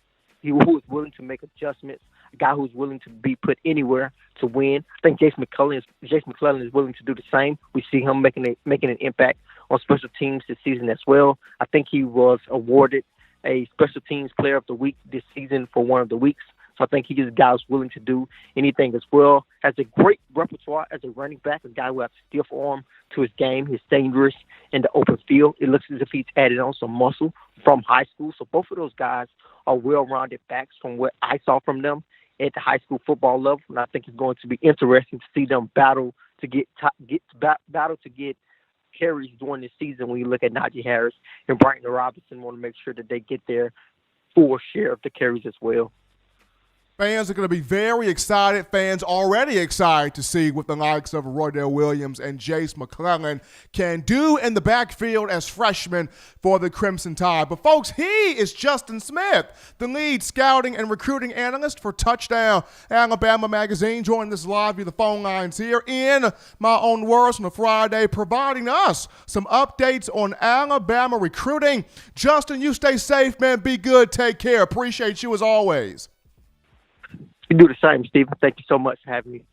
who is willing to make adjustments, a guy who's willing to be put anywhere to win. I think Jace McClellan is willing to do the same. We see him making an impact on special teams this season as well. I think he was awarded a special teams player of the week this season for one of the weeks. So I think he is a guy who's willing to do anything as well. Has a great repertoire as a running back, a guy who has a stiff arm to his game. He's dangerous in the open field. It looks as if he's added on some muscle from high school. So both of those guys are well-rounded backs from what I saw from them at the high school football level. And I think it's going to be interesting to see them battle to get carries during the season. When you look at Najee Harris and Brian Robinson, want to make sure that they get their full share of the carries as well. Fans are going to be very excited. Fans already excited to see what the likes of Roydell Williams and Jace McClellan can do in the backfield as freshmen for the Crimson Tide. But, folks, he is Justin Smith, the lead scouting and recruiting analyst for Touchdown Alabama magazine, joining us live via the phone lines here in my own words on a Friday, providing us some updates on Alabama recruiting. Justin, you stay safe, man. Be good. Take care. Appreciate you as always. You do the same, Stephen. Thank you so much for having me.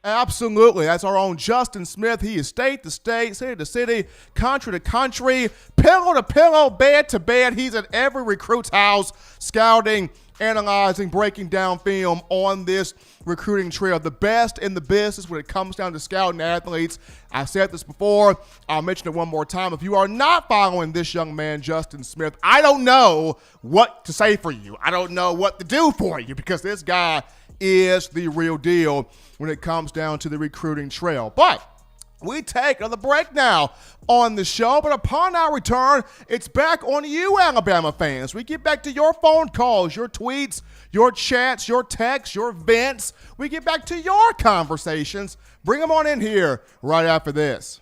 Absolutely. That's our own Justin Smith. He is state to state, city to city, country to country, pillow to pillow, bed to bed. He's at every recruit's house, scouting, analyzing, breaking down film on this recruiting trail. The best in the business when it comes down to scouting athletes. I said this before. I'll mention it one more time. If you are not following this young man, Justin Smith, I don't know what to say for you. I don't know what to do for you because this guy is the real deal when it comes down to the recruiting trail. But we take another break now on the show, but upon our return, it's back on you, Alabama fans. We get back to your phone calls, your tweets, your chats, your texts, your vents. We get back to your conversations. Bring them on in here right after this.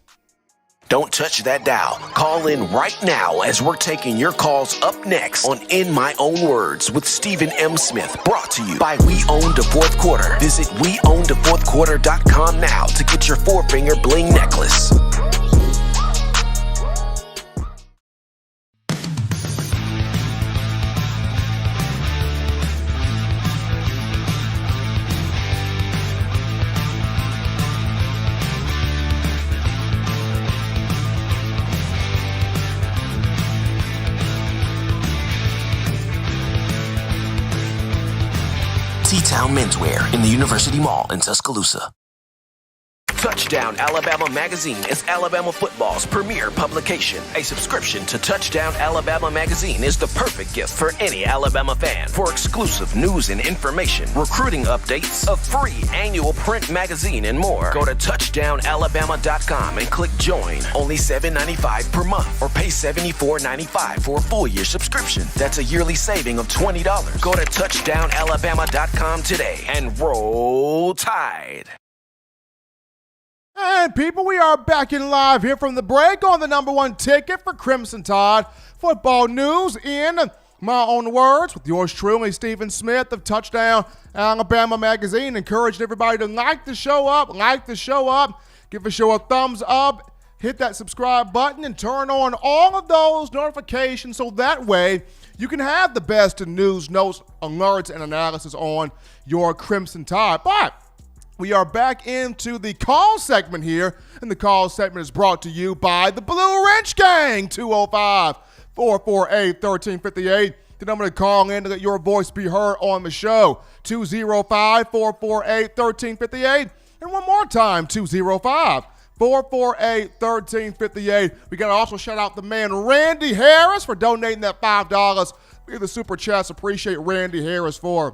Don't touch that dial. Call in right now as we're taking your calls up next on In My Own Words with Stephen M. Smith. Brought to you by We Own the Fourth Quarter. Visit WeOwnTheFourthQuarter.com now to get your four-finger bling necklace. T-Town Menswear in the University Mall in Tuscaloosa. Touchdown Alabama Magazine is Alabama football's premier publication. A subscription to Touchdown Alabama Magazine is the perfect gift for any Alabama fan. For exclusive news and information, recruiting updates, a free annual print magazine, and more, go to touchdownalabama.com and click join. Only $7.95 per month or pay $74.95 for a full year subscription. That's a yearly saving of $20. Go to touchdownalabama.com today and roll Tide. And people, we are back in live here from the break on the number one ticket for Crimson Tide football news in my own words with yours truly, Stephen Smith of Touchdown Alabama Magazine. Encouraging everybody to like the show up, give the show a thumbs up, hit that subscribe button, and turn on all of those notifications so that way you can have the best in news, notes, alerts, and analysis on your Crimson Tide. But we are back into the call segment here, and the call segment is brought to you by the Blue Wrench Gang, 205-448-1358. The number to call in to let your voice be heard on the show, 205-448-1358. And one more time, 205-448-1358. We got to also shout out the man Randy Harris for donating that $5 via the Super Chats. Appreciate Randy Harris for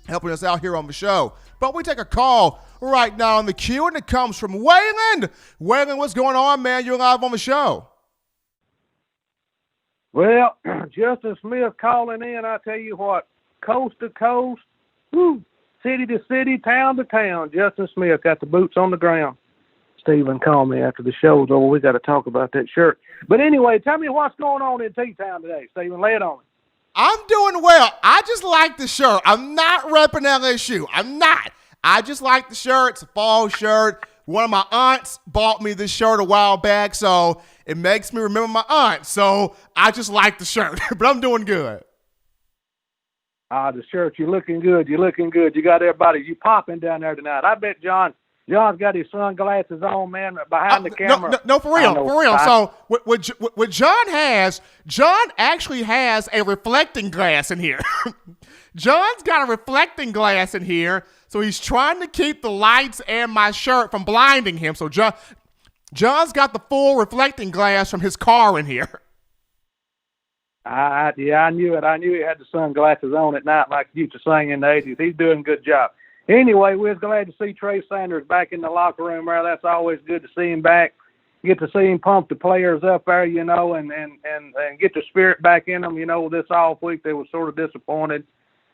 helping us out here on the show. But we take a call right now in the queue, and it comes from Waylon. Waylon, what's going on, man? You're live on the show. Well, Justin Smith calling in. I tell you what, coast to coast, city to city, town to town. Justin Smith got the boots on the ground. Stephen called me after the show's over. We got to talk about that shirt. But anyway, tell me what's going on in T-Town today, Stephen. Lay it on me. I'm doing well. I just like the shirt. I'm not repping LSU. I'm not. I just like the shirt. It's a fall shirt. One of my aunts bought me this shirt a while back, so it makes me remember my aunt. So I just like the shirt, but I'm doing good. The shirt, you're looking good. You're looking good. You got everybody. You popping down there tonight. I bet John's got his sunglasses on, man, behind the camera. No, for real. So what John has, John actually has a reflecting glass in here. John's got a reflecting glass in here, so he's trying to keep the lights and my shirt from blinding him. So John's got the full reflecting glass from his car in here. I knew it. I knew he had the sunglasses on at night like he used to sing in the 80s. He's doing a good job. Anyway, we're glad to see Trey Sanders back in the locker room there. That's always good to see him back. Get to see him pump the players up there, and get the spirit back in them. This off week they were sort of disappointed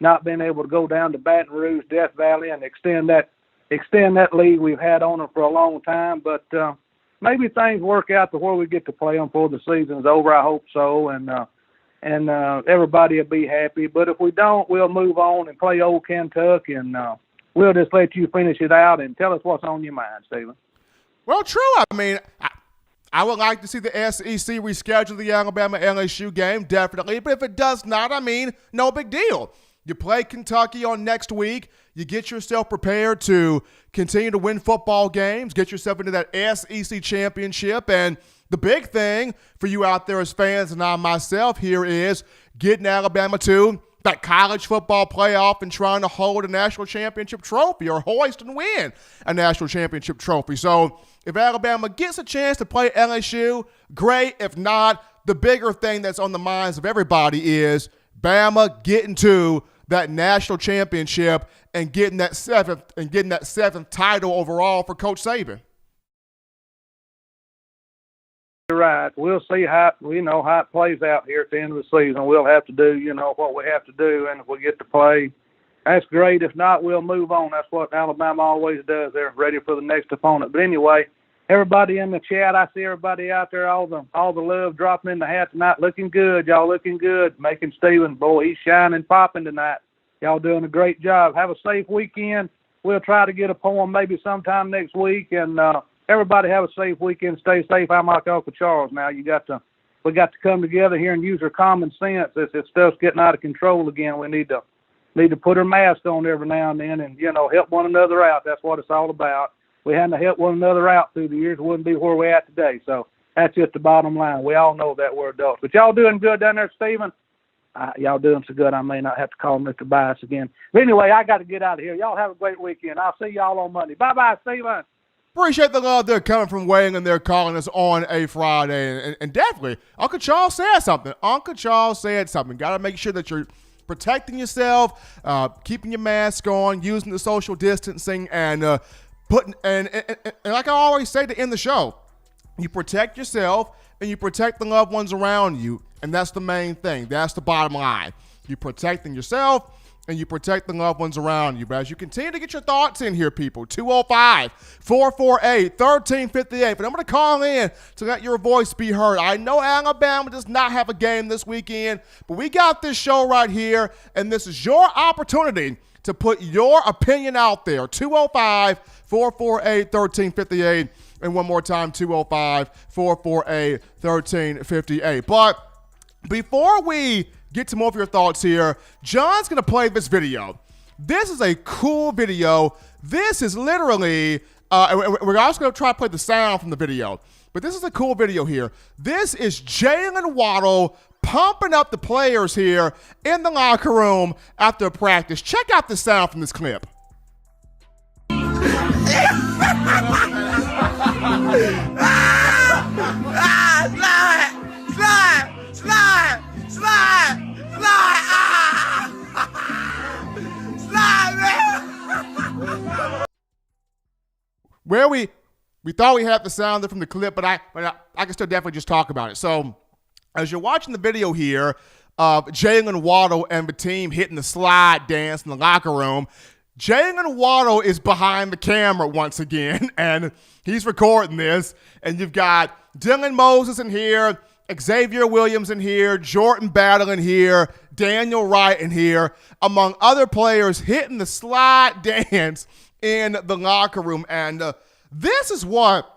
not being able to go down to Baton Rouge, Death Valley, and extend that lead we've had on them for a long time. But maybe things work out to where we get to play them before the season's over. I hope so, and everybody will be happy. But if we don't, we'll move on and play Old Kentucky, and we'll just let you finish it out and tell us what's on your mind, Stephen. Well, true. I mean, I would like to see the SEC reschedule the Alabama-LSU game, definitely. But if it does not, I mean, no big deal. You play Kentucky on next week. You get yourself prepared to continue to win football games, get yourself into that SEC championship. And the big thing for you out there as fans and I myself here is getting Alabama to that college football playoff and trying to hold a national championship trophy or hoist and win a national championship trophy. So if Alabama gets a chance to play LSU, great. If not, the bigger thing that's on the minds of everybody is Bama getting to that national championship and getting that seventh title overall for Coach Saban. You're right. We'll see how it plays out here at the end of the season. We'll have to do, what we have to do, and if we get to play, that's great. If not, we'll move on. That's what Alabama always does. They're ready for the next opponent. But anyway, everybody in the chat, I see everybody out there, all the love dropping in the hat tonight. Looking good. Y'all looking good. Making Steven, boy, he's shining, popping tonight. Y'all doing a great job. Have a safe weekend. We'll try to get a poem maybe sometime next week. And everybody have a safe weekend. Stay safe. I'm like Uncle Charles now. We got to come together here and use our common sense. This stuff's getting out of control again. We need to put our mask on every now and then and, help one another out. That's what it's all about. We hadn't helped one another out through the years, we wouldn't be where we're at today. So that's just the bottom line. We all know that we're adults. But y'all doing good down there, Stephen. Y'all doing so good, I may not have to call Mr. Bias again. But anyway, I got to get out of here. Y'all have a great weekend. I'll see y'all on Monday. Bye-bye, Stephen. Appreciate the love they're coming from Wayne and they're calling us on a Friday. And definitely, Uncle Charles said something. Got to make sure that you're protecting yourself, keeping your mask on, using the social distancing, and and like I always say to end the show, you protect yourself and you protect the loved ones around you, and that's the main thing. That's the bottom line. You're protecting yourself and you protect the loved ones around you. But as you continue to get your thoughts in here, people, 205-448-1358. But I'm going to call in to let your voice be heard. I know Alabama does not have a game this weekend, but we got this show right here, and this is your opportunity to put your opinion out there. 205-448-1358. And one more time, 205-448-1358. But before we get to more of your thoughts here, John's going to play this video. This is a cool video. This is literally, we're also going to try to play the sound from the video. But this is a cool video here. This is Jalen Waddle pumping up the players here in the locker room after practice. Check out the sound from this clip. Where we thought we had the sound from the clip, but I can still definitely just talk about it. So as you're watching the video here of Jalen Waddle and the team hitting the slide dance in the locker room, Jalen Waddle is behind the camera once again, and he's recording this. And you've got Dylan Moses in here, Xavier Williams in here, Jordan Battle in here, Daniel Wright in here, among other players hitting the slide dance in the locker room. And this is what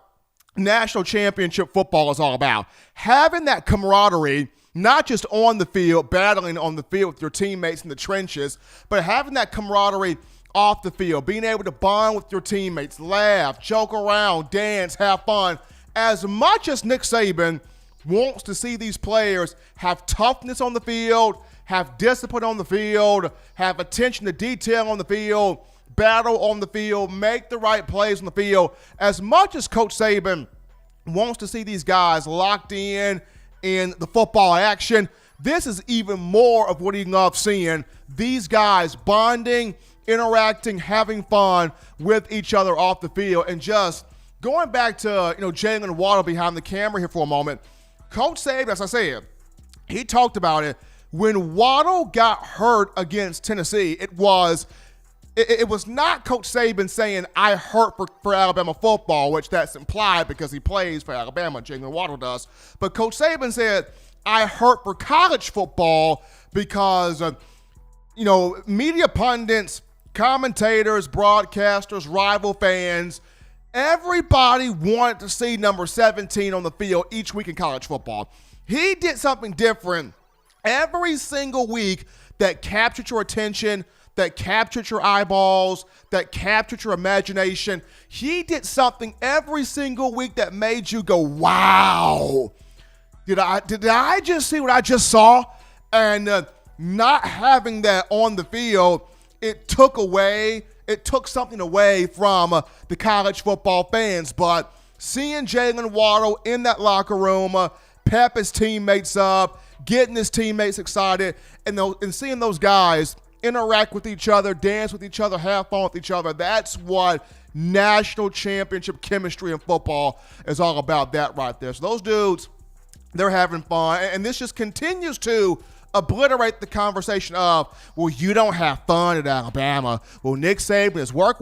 national championship football is all about. Having that camaraderie, not just on the field, battling on the field with your teammates in the trenches, but having that camaraderie off the field, being able to bond with your teammates, laugh, joke around, dance, have fun. As much as Nick Saban wants to see these players have toughness on the field, have discipline on the field, have attention to detail on the field, battle on the field, make the right plays on the field, as much as Coach Saban wants to see these guys locked in the football action, this is even more of what he loves seeing. These guys bonding, interacting, having fun with each other off the field. And just going back to, Jalen Waddle behind the camera here for a moment, Coach Saban, as I said, he talked about it. When Waddle got hurt against Tennessee, it was not Coach Saban saying, I hurt for Alabama football, which that's implied because he plays for Alabama, Jalen Waddle does. But Coach Saban said, I hurt for college football because, media pundits, commentators, broadcasters, rival fans, everybody wanted to see number 17 on the field each week in college football. He did something different every single week that captured your attention, that captured your eyeballs, that captured your imagination. He did something every single week that made you go, wow. Did I just see what I just saw? And not having that on the field, it took something away from the college football fans. But seeing Jalen Waddle in that locker room, pep his teammates up, getting his teammates excited, and seeing those guys interact with each other, dance with each other, have fun with each other, that's what national championship chemistry in football is all about, that right there. So those dudes, they're having fun, and this just continues to obliterate the conversation of, well, you don't have fun at Alabama. Well, Nick Saban is work,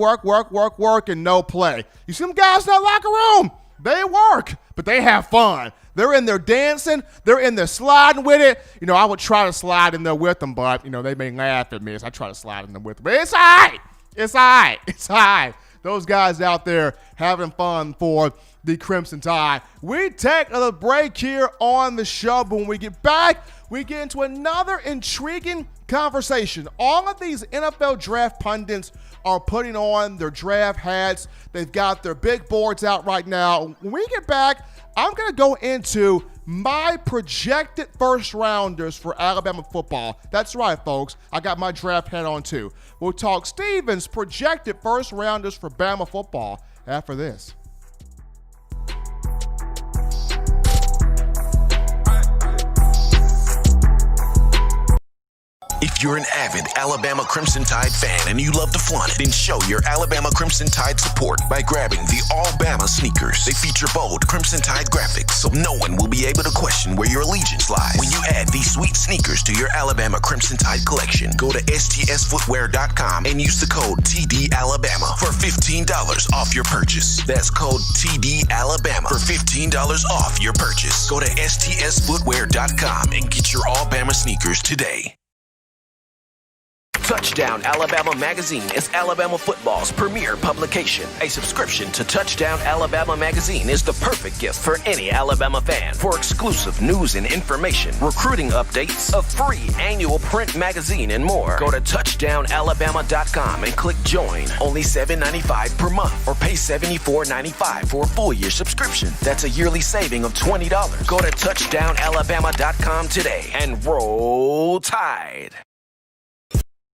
and no play. You see them guys in that locker room? They work, but they have fun. They're in there dancing. They're in there sliding with it. You know, I would try to slide in there with them, but, you know, they may laugh at me as I try to slide in there with them. But it's all right. It's all right. It's all right. Those guys out there having fun for the Crimson Tide. We take a break here on the show, but when we get back, we get into another intriguing conversation. All of these NFL draft pundits are putting on their draft hats. They've got their big boards out right now. When we get back, I'm going to go into my projected first rounders for Alabama football. That's right, folks. I got my draft hat on too. We'll talk Stevens' projected first rounders for Bama football after this. If you're an avid Alabama Crimson Tide fan and you love to flaunt it, then show your Alabama Crimson Tide support by grabbing the All-Bama sneakers. They feature bold Crimson Tide graphics, so no one will be able to question where your allegiance lies. When you add these sweet sneakers to your Alabama Crimson Tide collection, go to stsfootwear.com and use the code TDAlabama for $15 off your purchase. That's code TDAlabama for $15 off your purchase. Go to stsfootwear.com and get your All-Bama sneakers today. Touchdown Alabama Magazine is Alabama football's premier publication. A subscription to Touchdown Alabama Magazine is the perfect gift for any Alabama fan. For exclusive news and information, recruiting updates, a free annual print magazine, and more, go to touchdownalabama.com and click join. Only $7.95 per month, or pay $74.95 for a full year subscription. That's a yearly saving of $20. Go to touchdownalabama.com today and roll Tide.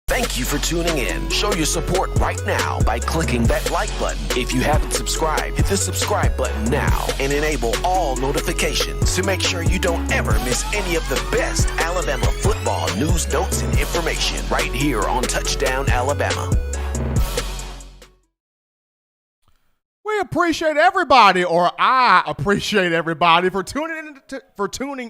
Thank you for tuning in. Show your support right now by clicking that like button. If you haven't subscribed, hit the subscribe button now and enable all notifications to make sure you don't ever miss any of the best Alabama football news, notes, and information right here on Touchdown Alabama. We appreciate everybody, or I appreciate everybody for tuning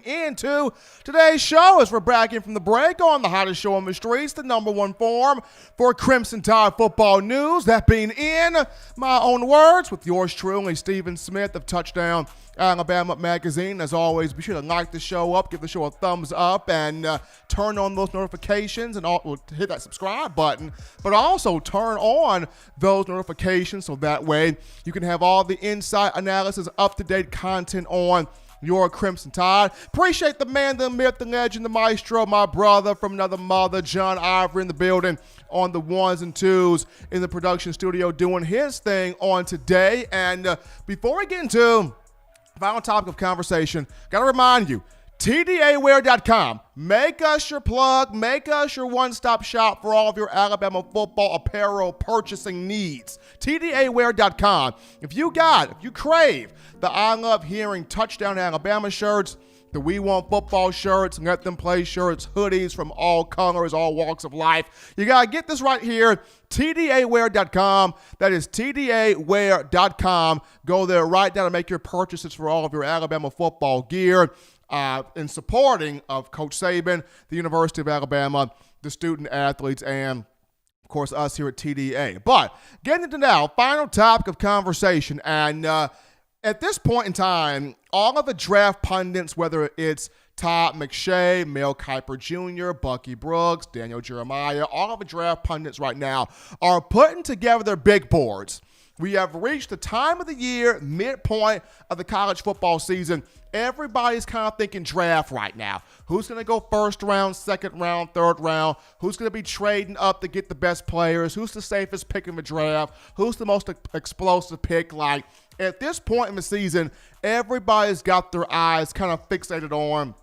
in to today's show as we're back in from the break on the hottest show on the streets, the number one forum for Crimson Tide football news. That being in my own words with yours truly, Stephen Smith of Touchdown Alabama Magazine. As always, be sure to like the show up, give the show a thumbs up, and turn on those notifications and hit that subscribe button, but also turn on those notifications so that way you can have all the insight, analysis, up-to-date content on your Crimson Tide. Appreciate the man, the myth, the legend, the maestro, my brother from another mother, John Ivory, in the building on the ones and twos in the production studio doing his thing on today. And before we get into final topic of conversation, got to remind you, TDAwear.com. Make us your plug. Make us your one-stop shop for all of your Alabama football apparel purchasing needs. TDAwear.com. If you crave the I Love Hearing Touchdown Alabama shirts, the We Want Football shirts, Let Them Play shirts, hoodies from all colors, all walks of life, you got to get this right here, TDAwear.com. That is TDAwear.com. Go there right now to make your purchases for all of your Alabama football gear in supporting of Coach Saban, the University of Alabama, the student athletes, and of course us here at TDA. But getting into now, final topic of conversation, and at this point in time, all of the draft pundits, whether it's Todd McShay, Mel Kiper Jr., Bucky Brooks, Daniel Jeremiah, all of the draft pundits right now are putting together their big boards. we have reached the time of the year, midpoint of the college football season. Everybody's kind of thinking draft right now. Who's going to go first round, second round, third round? Who's going to be trading up to get the best players? Who's the safest pick in the draft? Who's the most explosive pick? Like, at this point in the season, everybody's got their eyes kind of fixated on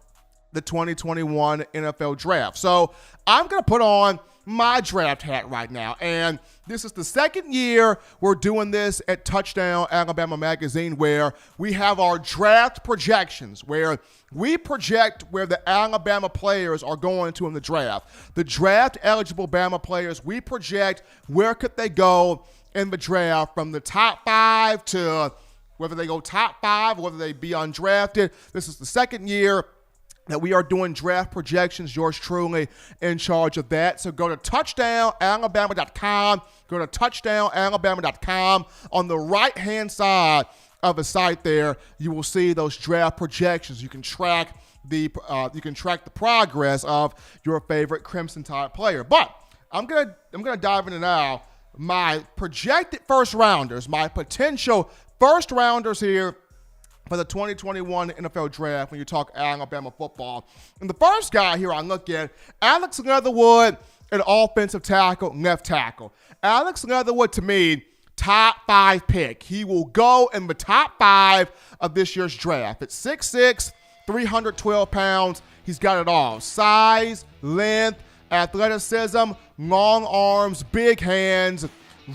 the 2021 NFL draft. So I'm going to put on my draft hat right now. And this is the second year we're doing this at Touchdown Alabama Magazine, where we have our draft projections, where we project where the Alabama players are going to in the draft. The draft eligible Bama players, we project where could they go in the draft from the top 5 to whether they go top 5 or whether they be undrafted. This is the second year that we are doing draft projections. Yours truly in charge of that. So go to touchdownalabama.com. Go to touchdownalabama.com. On the right-hand side of the site there, you will see those draft projections. You can track the progress of your favorite Crimson Tide player. But I'm gonna dive into now my projected first rounders, my potential first rounders here for the 2021 NFL Draft when you talk Alabama football. And the first guy here I look at, Alex Leatherwood, an offensive tackle, left tackle. Alex Leatherwood, to me, top 5 pick. He will go in the top 5 of this year's draft. At 6'6", 312 pounds, he's got it all. Size, length, athleticism, long arms, big hands,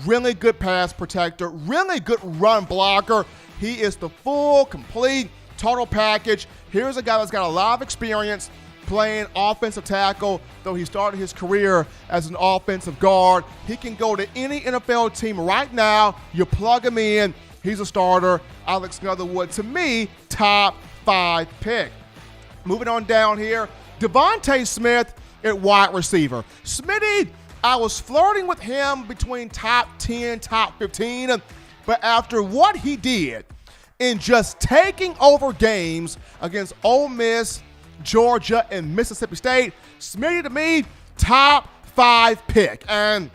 really good pass protector, really good run blocker. He is the full, complete, total package. Here's a guy that's got a lot of experience playing offensive tackle, though he started his career as an offensive guard. He can go to any NFL team right now. You plug him in, he's a starter. Alex Leatherwood, to me, top 5 pick. Moving on down here, Devontae Smith at wide receiver. Smitty, I was flirting with him between top 10, top 15, but after what he did in just taking over games against Ole Miss, Georgia, and Mississippi State, Smitty, to me, top 5 pick. And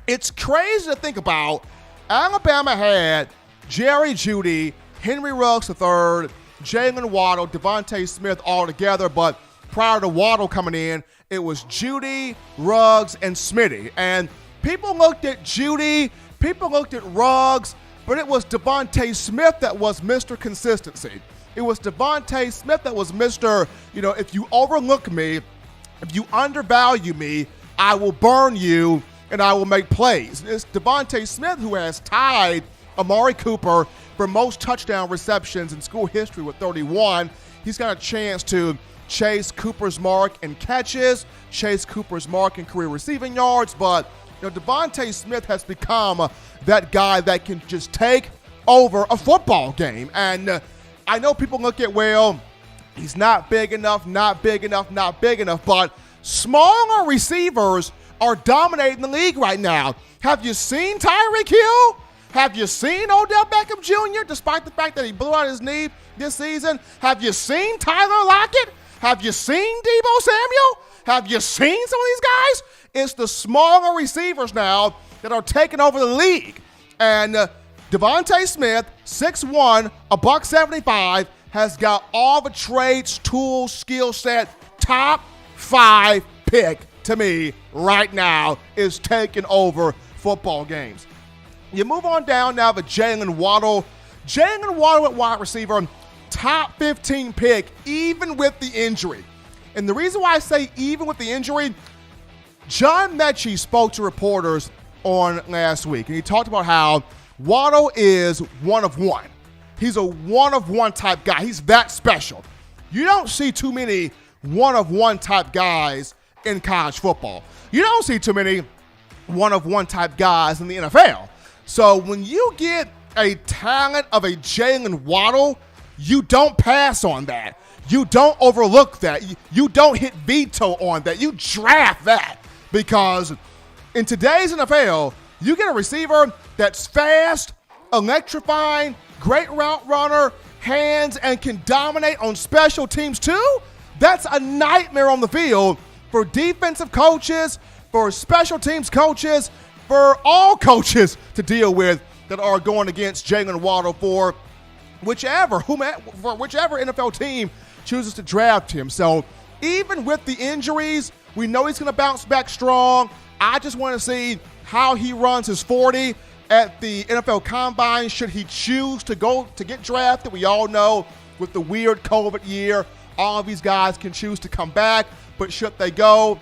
it's crazy to think about. Alabama had Jerry Jeudy, Henry Ruggs III, Jalen Waddle, Devontae Smith all together, but prior to Waddle coming in, it was Jeudy, Ruggs, and Smitty. And people looked at Jeudy, people looked at Ruggs, but it was Devontae Smith that was Mr. Consistency. It was Devontae Smith that was Mr., if you overlook me, if you undervalue me, I will burn you and I will make plays. It's Devontae Smith who has tied Amari Cooper for most touchdown receptions in school history with 31. He's got a chance to chase Cooper's mark in catches, chase Cooper's mark in career receiving yards, but Devontae Smith has become that guy that can just take over a football game. And I know people look at, he's not big enough, but smaller receivers are dominating the league right now. Have you seen Tyreek Hill? Have you seen Odell Beckham Jr., despite the fact that he blew out his knee this season? Have you seen Tyler Lockett? Have you seen Deebo Samuel? Have you seen some of these guys? It's the smaller receivers now that are taking over the league. And Devontae Smith, 6'1", $175, has got all the traits, tools, skill set. Top 5 pick to me right now is taking over football games. You move on down now to Jalen Waddle. Jalen Waddle at wide receiver, top 15 pick, even with the injury. And the reason why I say even with the injury, John Mechie spoke to reporters on last week, and he talked about how Waddle is one of one. He's a one-of-one type guy. He's that special. You don't see too many one-of-one type guys in college football. You don't see too many one-of-one type guys in the NFL. So when you get a talent of a Jalen Waddle, you don't pass on that. You don't overlook that. You don't hit veto on that. You draft that, because in today's NFL, you get a receiver that's fast, electrifying, great route runner, hands, and can dominate on special teams too. That's a nightmare on the field for defensive coaches, for special teams coaches, for all coaches to deal with. that are going against Jalen Waddle for whichever NFL team chooses to draft him. So even with the injuries, we know he's going to bounce back strong. I just want to see how he runs his 40 at the NFL Combine should he choose to go to get drafted. We all know with the weird COVID year, all of these guys can choose to come back, but should they go,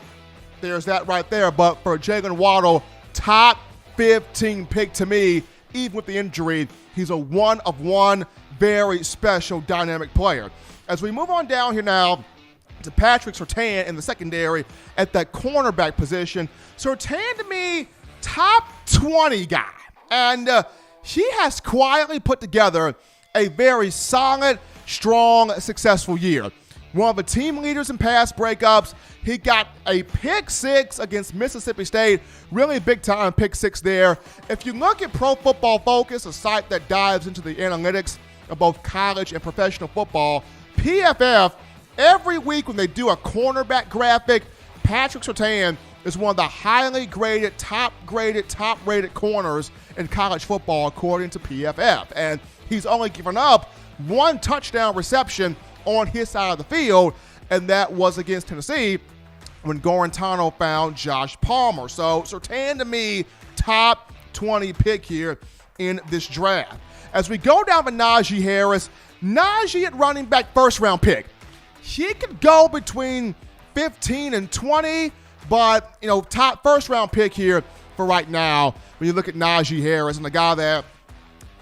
there's that right there. But for Jalen Waddle, top 15 pick to me, even with the injury, he's a one-of-one, very special, dynamic player. As we move on down here now to Patrick Surtain in the secondary at that cornerback position, Surtain to me, top 20 guy. And he has quietly put together a very solid, strong, successful year. One of the team leaders in pass breakups. He got a pick six against Mississippi State. Really big time pick six there. If you look at Pro Football Focus, a site that dives into the analytics of both college and professional football, PFF, every week when they do a cornerback graphic, Patrick Surtain is one of the highly graded, top-rated corners in college football, according to PFF. And he's only given up one touchdown reception on his side of the field, and that was against Tennessee when Guarantano found Josh Palmer. So Surtain, to me, top 20 pick here in this draft. As we go down to Najee Harris, Najee at running back, first-round pick. He could go between 15 and 20, but, top first-round pick here for right now when you look at Najee Harris and the guy that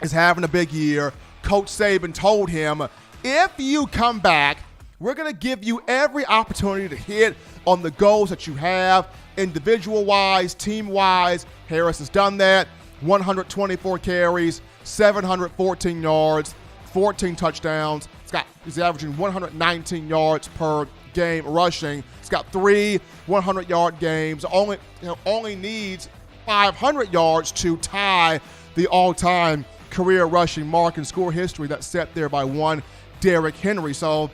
is having a big year. Coach Saban told him, if you come back, we're going to give you every opportunity to hit on the goals that you have, individual-wise, team-wise. Harris has done that. 124 carries, 714 yards, 14 touchdowns. He's averaging 119 yards per game rushing. He's got 3 100-yard games. Only needs 500 yards to tie the all-time career rushing mark in score history that's set there by one Derrick Henry. So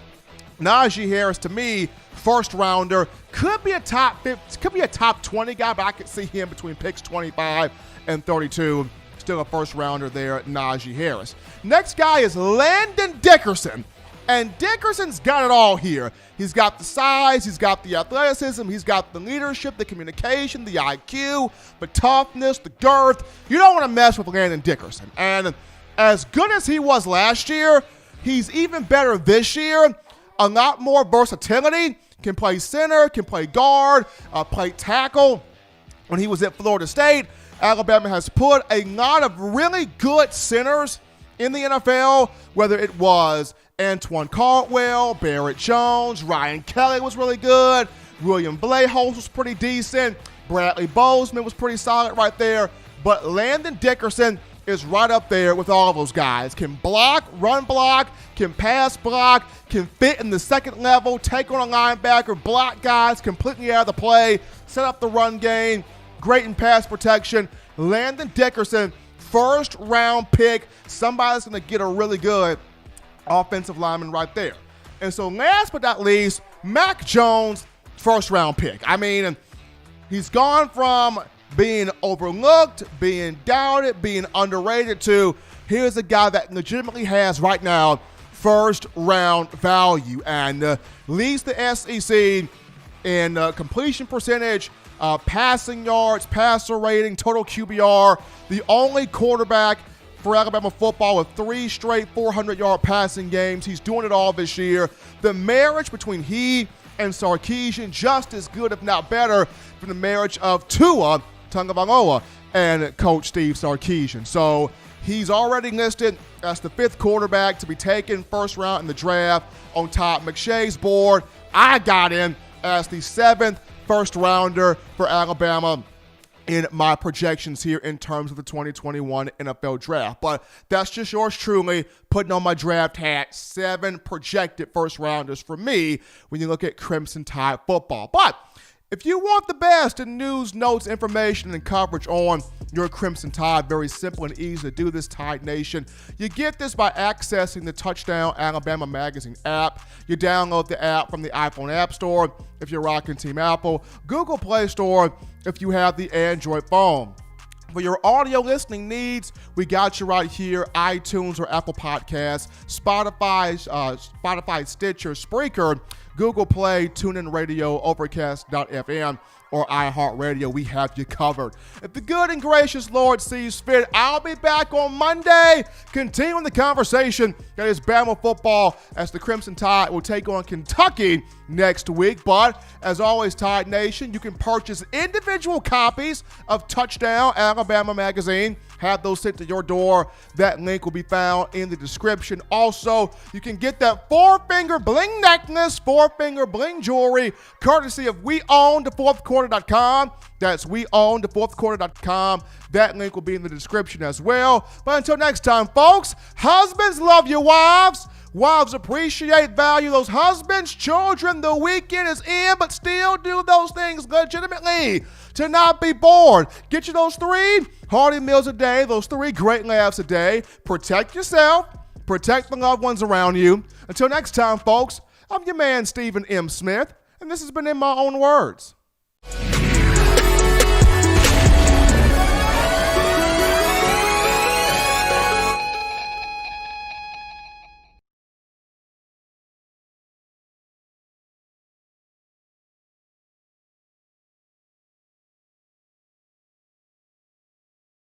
Najee Harris, to me, first rounder, could be a top 20 guy, but I could see him between picks 25 and 32. Still a first rounder there, Najee Harris. Next guy is Landon Dickerson. And Dickerson's got it all here. He's got the size, he's got the athleticism, he's got the leadership, the communication, the IQ, the toughness, the girth. You don't want to mess with Landon Dickerson. And as good as he was last year, he's even better this year. A lot more versatility. Can play center, can play guard, play tackle. When he was at Florida State, Alabama has put a lot of really good centers in the NFL, whether it was Antoine Caldwell, Barrett Jones, Ryan Kelly was really good, William Blahos was pretty decent, Bradley Bozeman was pretty solid right there, but Landon Dickerson is right up there with all of those guys. Can block, run block, can pass block, can fit in the second level, take on a linebacker, block guys completely out of the play, set up the run game, great in pass protection. Landon Dickerson, first round pick, somebody's going to get a really good offensive lineman right there. And so last but not least, Mac Jones, first round pick. I mean, he's gone from being overlooked, being doubted, being underrated to here's a guy that legitimately has right now first round value and leads the SEC in completion percentage, passing yards, passer rating, total QBR. The only quarterback for Alabama football with 3 straight 400-yard passing games. He's doing it all this year. The marriage between he and Sarkisian, just as good, if not better, than the marriage of Tua Tagovailoa and Coach Steve Sarkisian. So he's already listed as the 5th quarterback to be taken first round in the draft on Todd McShay's board. I got him as the 7th first rounder for Alabama in my projections here in terms of the 2021 NFL draft. But that's just yours truly putting on my draft hat. 7 projected first rounders for me when you look at Crimson Tide football. But if you want the best in news, notes, information, and coverage on your Crimson Tide, very simple and easy to do this, Tide Nation. You get this by accessing the Touchdown Alabama Magazine app. You download the app from the iPhone App Store if you're rocking Team Apple, Google Play Store if you have the Android phone. For your audio listening needs, we got you right here, iTunes or Apple Podcasts, Spotify, Stitcher, Spreaker, Google Play, TuneIn Radio, Overcast.fm, or iHeartRadio. We have you covered. If the good and gracious Lord sees fit, I'll be back on Monday, continuing the conversation that is Bama football as the Crimson Tide will take on Kentucky next week. But as always, Tide Nation, you can purchase individual copies of Touchdown Alabama magazine. Have those sent to your door. That link will be found in the description. Also, you can get that four-finger bling necklace, four-finger bling jewelry, courtesy of WeOwnTheFourthQuarter.com. That's WeOwnTheFourthQuarter.com. That link will be in the description as well. But until next time, folks, husbands love your wives. Wives appreciate, value those husbands. Children, the weekend is in, but still do those things legitimately to not be bored. Get you those 3 hearty meals a day, those 3 great laughs a day. Protect yourself. Protect the loved ones around you. Until next time, folks, I'm your man, Stephen M. Smith, and this has been In My Own Words.